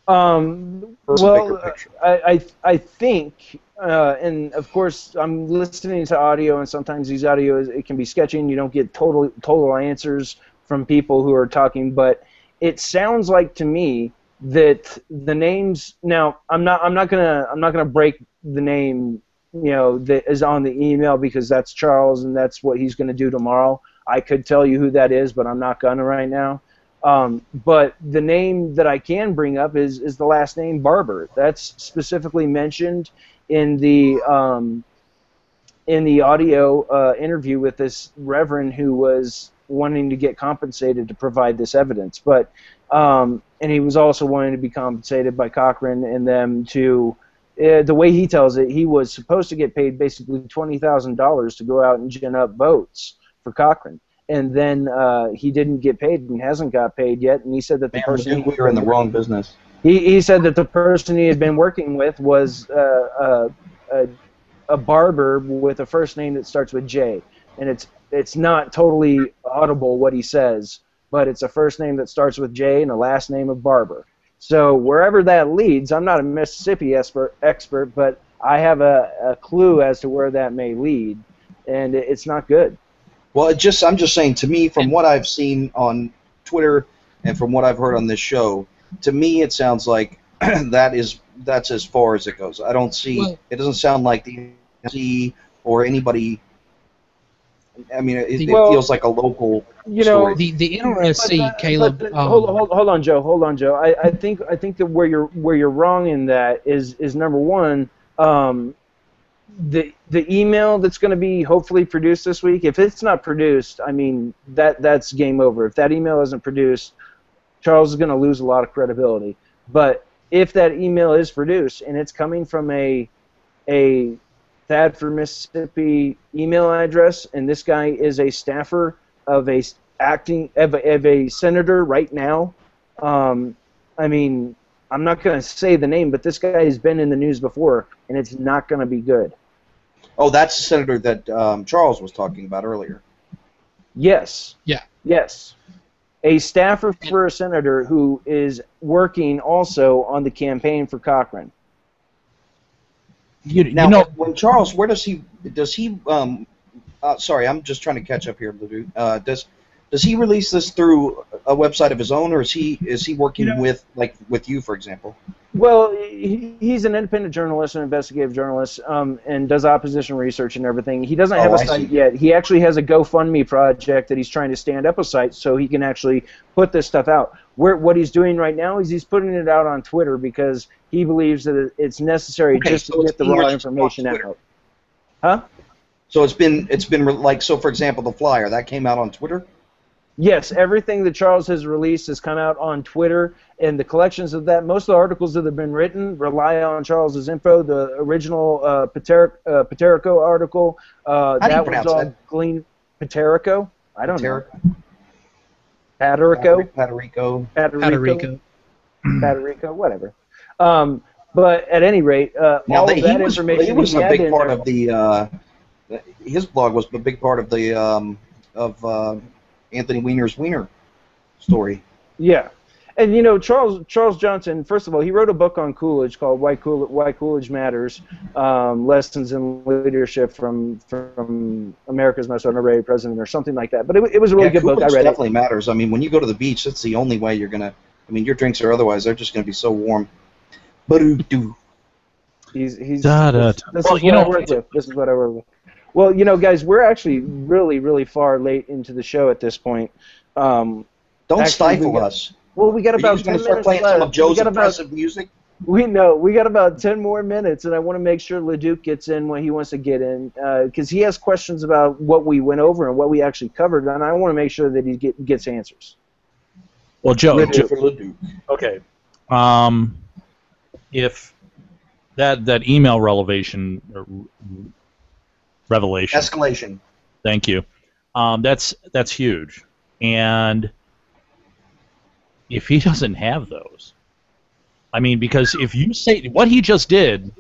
Well, I think, and of course, I'm listening to audio, and sometimes these audios, it can be sketchy, and you don't get total answers from people who are talking. But it sounds like to me that the names. Now, I'm not gonna break the name, that is on the email, because that's Charles, and that's what he's gonna do tomorrow. I could tell you who that is, but I'm not gonna right now. But the name that I can bring up is the last name Barber. That's specifically mentioned in the audio interview with this reverend who was wanting to get compensated to provide this evidence. But and he was also wanting to be compensated by Cochran and them to. The way he tells it, he was supposed to get paid basically $20,000 to go out and gin up votes for Cochran. And then he didn't get paid and hasn't got paid yet. And he said that the person we were in the wrong business. He said that the person he had been working with was a barber with a first name that starts with J. And it's not totally audible what he says, but it's a first name that starts with J and a last name of Barber. So wherever that leads, I'm not a Mississippi expert, but I have a clue as to where that may lead, and it's not good. Well, I'm just saying, to me, from what I've seen on Twitter and from what I've heard on this show, to me it sounds like that's as far as it goes. I don't see. Well, it doesn't sound like the NRC or anybody. I mean, it feels like a local story. The NRC, Caleb. Hold on, Joe. I think that where you're wrong in that is number one. The email that's going to be hopefully produced this week, if it's not produced, I mean, that's game over. If that email isn't produced, Charles is going to lose a lot of credibility. But if that email is produced and it's coming from a Thad for Mississippi email address, and this guy is a staffer of a senator right now, I mean, I'm not going to say the name, but this guy has been in the news before, and it's not going to be good. Oh, that's the senator that Charles was talking about earlier. Yes. Yeah. Yes. A staffer for a senator who is working also on the campaign for Cochran. When Charles, where does he sorry, I'm just trying to catch up here, Blue. Does he release this through a website of his own, or is he working with you, for example? Well, he's an independent journalist, an investigative journalist, and does opposition research and everything. He doesn't have a site yet. He actually has a GoFundMe project that he's trying to stand up a site so he can actually put this stuff out. What he's doing right now is he's putting it out on Twitter because he believes that it's necessary just to get the raw information out. Huh? So it's been like, so for example, the flyer that came out on Twitter. Yes, everything that Charles has released has come out on Twitter, and the collections of that, most of the articles that have been written rely on Charles's info. The original Paterico article, How do you that was pronounce all that? gleaned. Paterico? I don't know. Paterico. Paterico? Paterico. Puerto Paterico, whatever. But at any rate, Now, all of that he information was he a had big in part there. of the. His blog was a big part of the Anthony Weiner's Weiner story. Yeah. And you know, Charles Johnson, first of all, he wrote a book on Coolidge called Why Coolidge Matters, Lessons in Leadership from America's Most Underrated President, or something like that. But it was a really good book. I Coolidge read definitely matters. I mean, when you go to the beach, that's the only way you're gonna. I mean, your drinks are otherwise they're just gonna be so warm. Ba-doo-doo. He's Da, da, da. this Well, is you what I know, work with. This is what I work with. Well, you know, guys, we're actually really far late into the show at this point. Don't Actually, stifle us. Well, we got Are you about just going 10 to start minutes playing left. some of Joe's We got about- impressive music? We got about 10 more minutes, and I want to make sure LeDuc gets in when he wants to get in, because he has questions about what we went over and what we actually covered, and I want to make sure that he gets answers. well, Joe, Leduc. okay. If that email revelation, Escalation. thank you. That's huge, and if he doesn't have those, I mean, because if you say what he just did,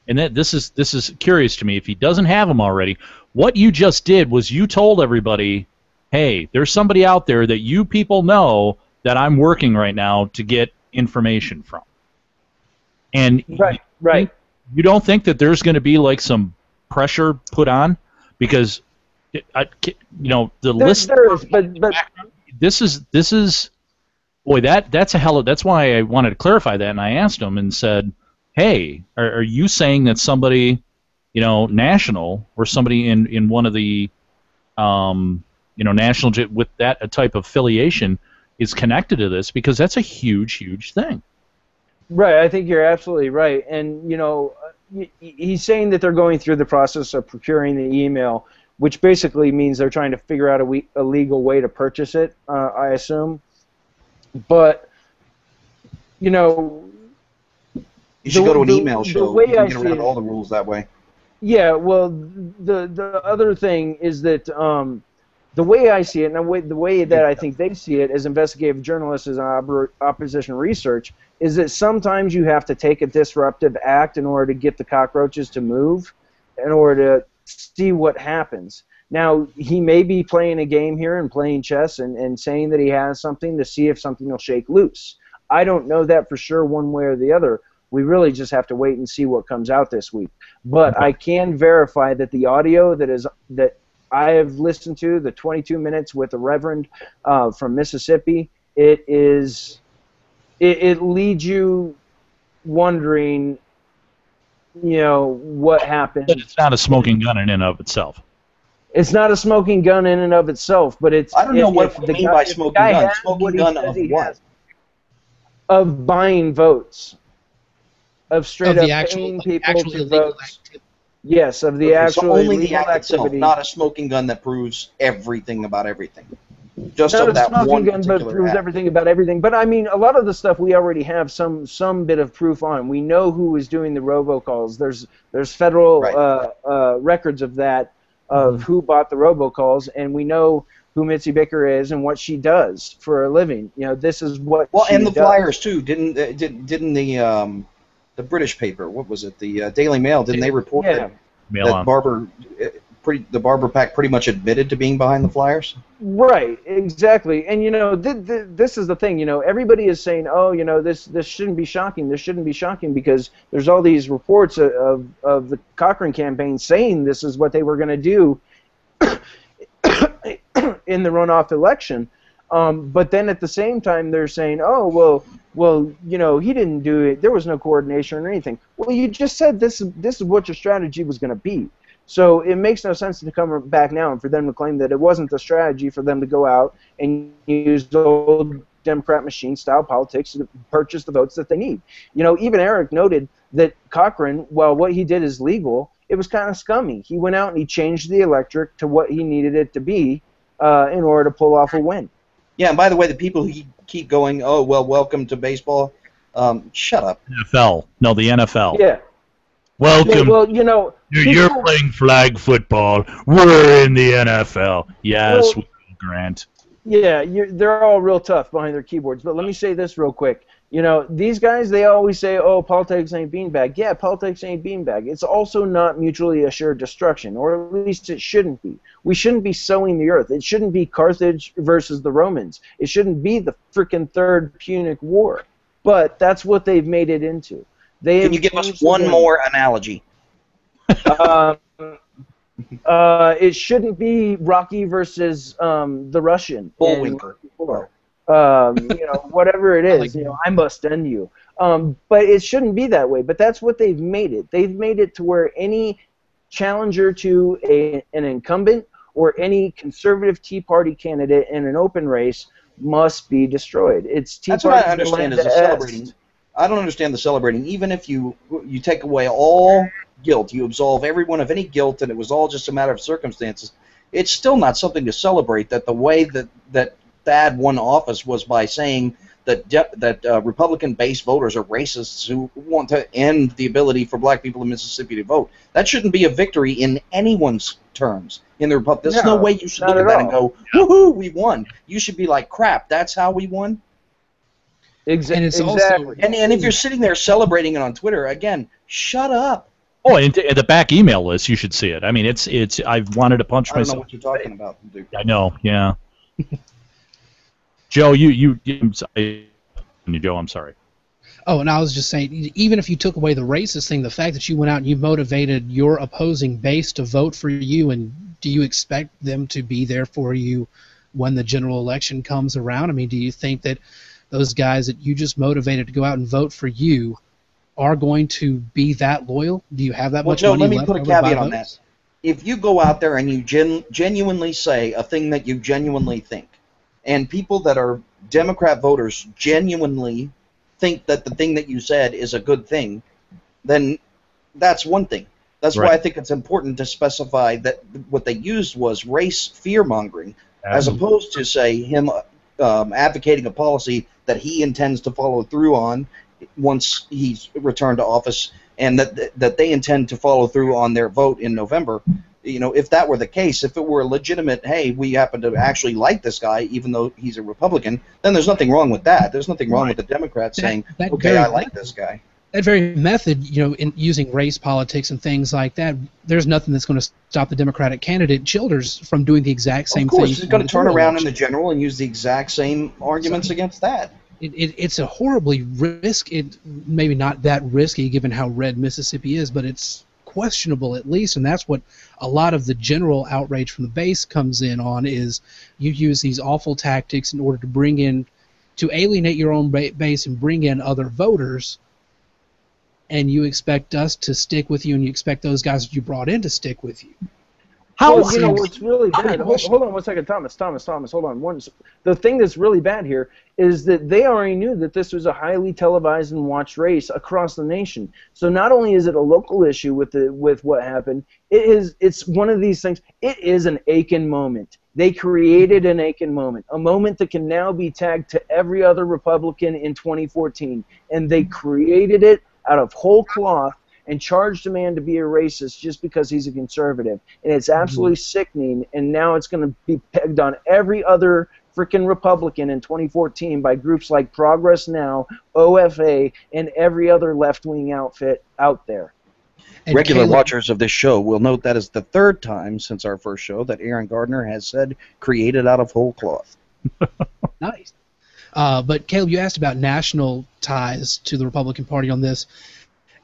and this is curious to me, if he doesn't have them already, what you just did was you told everybody, hey, there's somebody out there that you people know that I'm working right now to get information from. And Right. you don't think that there's going to be like some pressure put on because the list. There is, but This is boy, that's a hell of. That's why I wanted to clarify that, and I asked him and said, hey, are you saying that somebody, national or somebody in one of the national with that type of affiliation is connected to this, because that's a huge thing. Right, I think you're absolutely right. And, he's saying that they're going through the process of procuring the email, which basically means they're trying to figure out a legal way to purchase it, I assume. But, You should go to an email show. You can get around all the rules that way. Yeah, well, the other thing is that the way I see it, and the way that I think they see it as investigative journalists as opposition research, is that sometimes you have to take a disruptive act in order to get the cockroaches to move, in order to see what happens. Now, he may be playing a game here and playing chess and saying that he has something to see if something will shake loose. I don't know that for sure one way or the other. We really just have to wait and see what comes out this week. But I can verify that the audio that I have listened to, the 22 minutes with the Reverend from Mississippi, it leads you wondering, what happened. But it's not a smoking gun in and of itself. It's not a smoking gun in and of itself, but it's. I don't know what you mean by smoking gun. Smoking gun of what? Of buying votes. Of straight Of up the actual- paying of the people actual to illegal vote. activity. Yes, of the actual so only illegal the act itself, activity. not a smoking gun that proves everything about everything. Just Not of a that smoking one gun, but particular proves act. everything about everything. But I mean, a lot of the stuff we already have some bit of proof on. We know who is doing the robocalls. There's federal records of that, of who bought the robocalls, and we know who Mitzi Baker is and what she does for a living. This is what. Well, she and the does. flyers too. Didn't the British paper? What was it? The Daily Mail. Didn't they report Yeah. that the Barber Pack pretty much admitted to being behind the flyers? Right, exactly. And this is the thing. Everybody is saying, "Oh, this shouldn't be shocking. This shouldn't be shocking," because there's all these reports of the Cochrane campaign saying this is what they were going to do in the runoff election. But then at the same time, they're saying, "Oh, well, he didn't do it. There was no coordination or anything." Well, you just said this is what your strategy was going to be. So it makes no sense to come back now and for them to claim that it wasn't the strategy for them to go out and use the old Democrat machine-style politics to purchase the votes that they need. Even Eric noted that Cochrane, while what he did is legal, it was kind of scummy. He went out and he changed the electorate to what he needed it to be in order to pull off a win. Yeah, and by the way, the people who keep going, oh, well, welcome to baseball, shut up. NFL. No, the NFL. Yeah. Welcome. Well, you know, You're playing flag football. We're in the NFL. Yes, Well- Grant. yeah, they're all real tough behind their keyboards. But let me say this real quick. You know, these guys, they always say, oh, politics ain't beanbag. Yeah, politics ain't beanbag. It's also not mutually assured destruction, or at least it shouldn't be. We shouldn't be sowing the earth. It shouldn't be Carthage versus the Romans. It shouldn't be the freaking Third Punic War. But that's what they've made it into. Can you give us one more analogy? It shouldn't be Rocky versus the Russian. Bullwinkle. You know, whatever it is, you know, I must end you. But it shouldn't be that way. But that's what they've made it. They've made it to where any challenger to an incumbent or any conservative Tea Party candidate in an open race must be destroyed. It's Tea That's Party. what I understand is the celebrating. I don't understand the celebrating. Even if you take away all guilt, you absolve everyone of any guilt, and it was all just a matter of circumstances, it's still not something to celebrate. That the way that Thad won office was by saying that Republican-based voters are racists who want to end the ability for black people in Mississippi to vote. That shouldn't be a victory in anyone's terms in the Republic. There's no way you should look at that and go, woohoo, we won. You should be like, crap, that's how we won? Exactly. And if you're sitting there celebrating it on Twitter, again, shut up. Oh, and at the back email list, you should see it. I mean, it's. I've wanted to punch myself. I don't know what you're talking about, Duke. I know, yeah. Joe, Joe, I'm sorry. Oh, and I was just saying, even if you took away the racist thing, the fact that you went out and you motivated your opposing base to vote for you, and do you expect them to be there for you when the general election comes around? I mean, do you think that those guys that you just motivated to go out and vote for you are going to be that loyal? Do you have that much Joe, money let me put a left caveat over on that. If you go out there and you genuinely say a thing that you genuinely think, and people that are Democrat voters genuinely think that the thing that you said is a good thing, then that's one thing. That's why I think it's important to specify that what they used was race fear-mongering, as opposed to, say, him advocating a policy that he intends to follow through on once he's returned to office, and that they intend to follow through on their vote in November. You know, if that were the case, if it were a legitimate, hey, we happen to actually like this guy, even though he's a Republican, then there's nothing wrong with that. There's nothing wrong with the Democrats saying, okay, I like this guy. That very method, you know, in using race politics and things like that, there's nothing that's going to stop the Democratic candidate Childers from doing the exact same thing. Of course, he's going to turn around in the general and use the exact same arguments against that. It's a horribly maybe not that risky given how red Mississippi is, but it's questionable at least, and that's what a lot of the general outrage from the base comes in on, is you use these awful tactics in order to alienate your own base and bring in other voters, and you expect us to stick with you, and you expect those guys that you brought in to stick with you. Well, you know what's really bad? Hold on one second, Thomas, hold on. The thing that's really bad here is that they already knew that this was a highly televised and watched race across the nation. So not only is it a local issue with what happened, it's one of these things. It is an Aiken moment. They created an Aiken moment, a moment that can now be tagged to every other Republican in 2014, and they created it out of whole cloth and charged a man to be a racist just because he's a conservative. And it's absolutely sickening, and now it's going to be pegged on every other freaking Republican in 2014 by groups like Progress Now, OFA, and every other left-wing outfit out there. And regular watchers of this show will note that is the third time since our first show that Aaron Gardner has said created out of whole cloth. Nice. But Caleb, you asked about national ties to the Republican Party on this.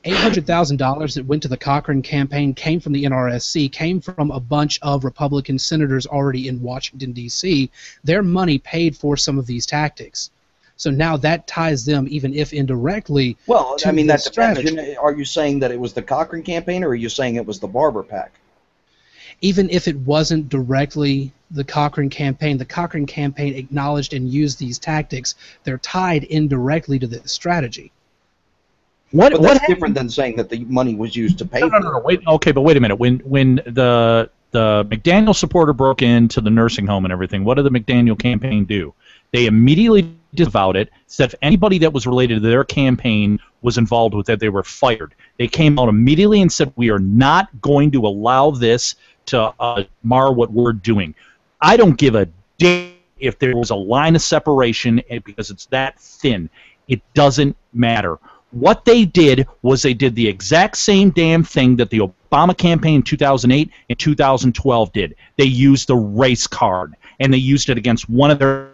$800,000 that went to the Cochran campaign came from the NRSC, came from a bunch of Republican senators already in Washington, D.C. Their money paid for some of these tactics. So now that ties them, even if indirectly, well, to I mean, that depends. strategy. Are you saying that it was the Cochran campaign, or are you saying it was the Barber PAC? Even if it wasn't directly the Cochran campaign acknowledged and used these tactics. They're tied indirectly to this strategy. But that's different than saying that the money was used to pay for it. No, wait. Okay, but wait a minute. When the McDaniel supporter broke into the nursing home and everything, what did the McDaniel campaign do? They immediately disavowed it, said if anybody that was related to their campaign was involved with it, they were fired. They came out immediately and said, we are not going to allow this to mar what we're doing. I don't give a damn if there was a line of separation because it's that thin. It doesn't matter. What they did was they did the exact same damn thing that the Obama campaign in 2008 and 2012 did. They used the race card, and they used it against one of their...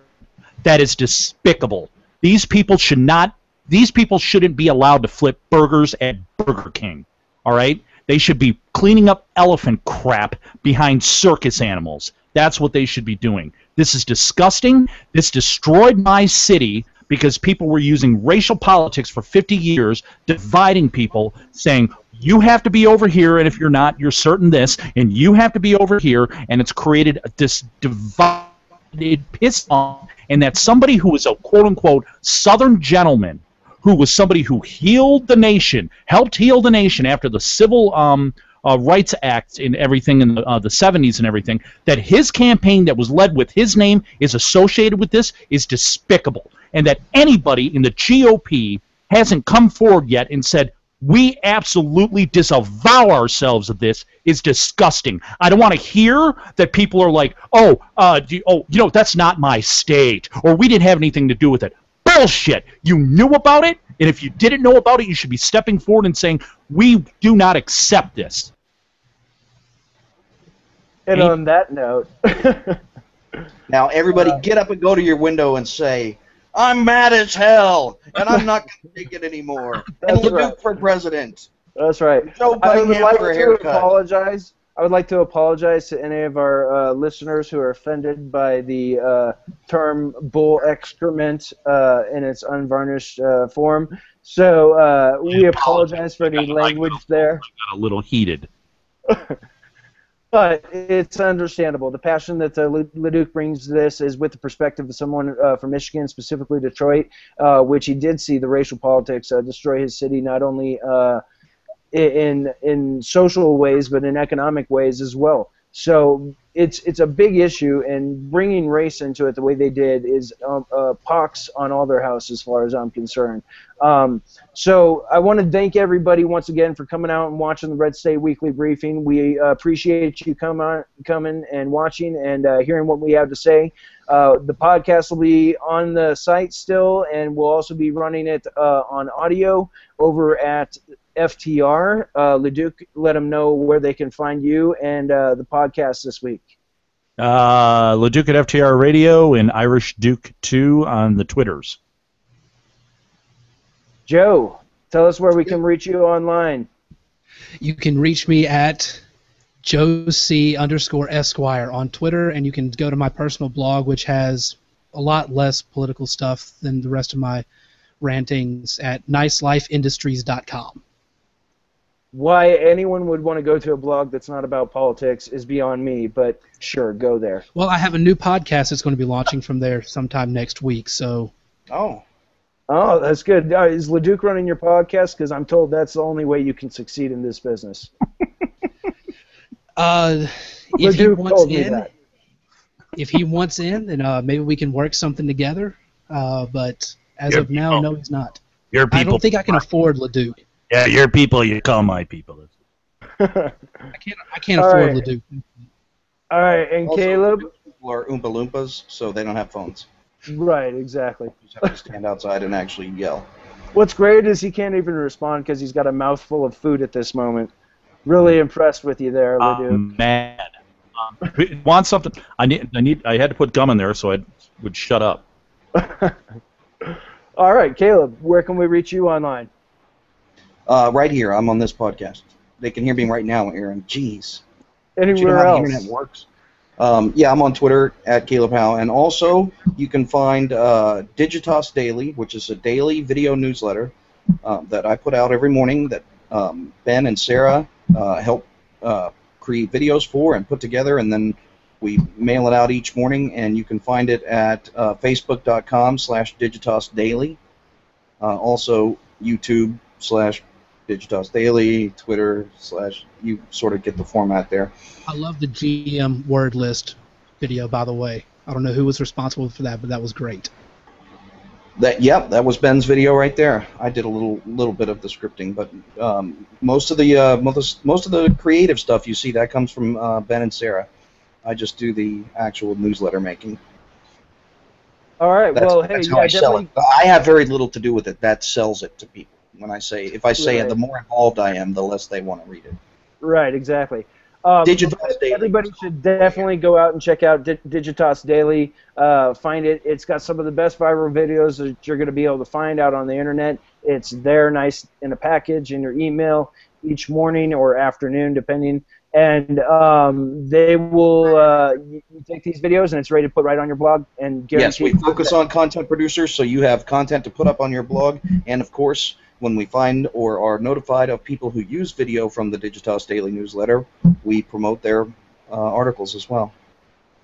That is despicable. These people should not... These people shouldn't be allowed to flip burgers at Burger King, all right? They should be cleaning up elephant crap behind circus animals. That's what they should be doing. This is disgusting. This destroyed my city because people were using racial politics for 50 years, dividing people, saying, you have to be over here, and if you're not, you're certain this, and you have to be over here, and it's created this divided piss off, and that somebody who was a quote-unquote Southern gentleman, who was somebody who healed the nation, helped heal the nation after the Civil Rights Act and everything in the 70s and everything, that his campaign that was led with his name is associated with this is despicable. And that anybody in the GOP hasn't come forward yet and said, we absolutely disavow ourselves of this is disgusting. I don't want to hear that people are like, that's not my state, or we didn't have anything to do with it. Bullshit. You knew about it, and if you didn't know about it, you should be stepping forward and saying, we do not accept this. And on that note... Now, everybody get up and go to your window and say, I'm mad as hell, and I'm not going to take it anymore. And LeDuc for president. That's right. Joe Cunningham for a haircut. I would like to apologize to any of our listeners who are offended by the term bull excrement in its unvarnished form. So we apologize for the language there. I got a little heated. But it's understandable. The passion that LeDuc brings to this is with the perspective of someone from Michigan, specifically Detroit, which he did see the racial politics destroy his city, not only in social ways, but in economic ways as well. So it's a big issue, and bringing race into it the way they did is pox on all their house as far as I'm concerned. So I want to thank everybody once again for coming out and watching the Red State Weekly Briefing. We appreciate you coming and watching and hearing what we have to say. The podcast will be on the site still, and we'll also be running it on audio over at FTR. LeDuc, let them know where they can find you and the podcast this week. LeDuc at FTR Radio and Irish Duke 2 on the Twitters. Joe, tell us where we can reach you online. You can reach me at JoeC_Esquire on Twitter, and you can go to my personal blog, which has a lot less political stuff than the rest of my rantings, at nicelifeindustries.com. Why anyone would want to go to a blog that's not about politics is beyond me, but sure, go there. Well, I have a new podcast that's going to be launching from there sometime next week, so... Oh, that's good. Is LeDuc running your podcast? Because I'm told that's the only way you can succeed in this business. If he wants in, then maybe we can work something together. But as of now, no, he's not. Your people. I don't think I can afford LeDuc. Yeah, your people, you call my people. I can't afford LeDuc. All right, and also, Caleb? People are Oompa Loompas, so they don't have phones. Right, exactly. You just have to stand outside and actually yell. What's great is he can't even respond because he's got a mouthful of food at this moment. Really impressed with you there, LeDuc. Mad. Want something? I had to put gum in there so I would shut up. All right, Caleb, where can we reach you online? Right here. I'm on this podcast. They can hear me right now, Aaron. Jeez. Anywhere you know how else? the internet works? Yeah, I'm on Twitter at Caleb Howe, and also you can find Digitas Daily, which is a daily video newsletter that I put out every morning that Ben and Sarah help create videos for and put together, and then we mail it out each morning, and you can find it at facebook.com/Digitas Daily, also YouTube/Digitas Daily, Twitter/ you sort of get the format there. I love the GM word list video, by the way. I don't know who was responsible for that, but that was great. That was Ben's video right there. I did a little bit of the scripting, but most of the creative stuff you see that comes from Ben and Sarah. I just do the actual newsletter making. All right. Well, hey, that's how I sell it. I have very little to do with it. That sells it to people. If I say right. the more involved I am, the less they want to read it. Right. Exactly. Digitas Daily. Everybody should definitely go out and check out Digitas Daily. Find it. It's got some of the best viral videos that you're going to be able to find out on the internet. It's there, nice in a package in your email each morning or afternoon, depending. And they will you take these videos and it's ready to put right on your blog. And yes, we focus on content producers, so you have content to put up on your blog. And of course, when we find or are notified of people who use video from the Digitas Daily newsletter, we promote their articles as well.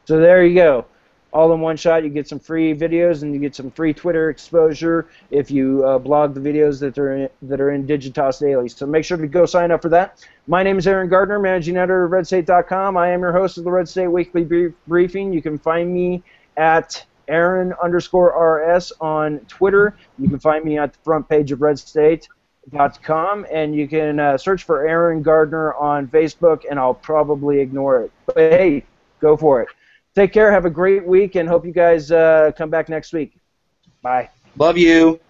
So there you go. All in one shot, you get some free videos and you get some free Twitter exposure if you blog the videos that are in Digitas Daily. So make sure to go sign up for that. My name is Aaron Gardner, managing editor of RedState.com. I am your host of the Red State Weekly Briefing. You can find me at Aaron_RS on Twitter. You can find me at the front page of RedState.com, and you can search for Aaron Gardner on Facebook, and I'll probably ignore it. But hey, go for it. Take care. Have a great week, and hope you guys come back next week. Bye. Love you.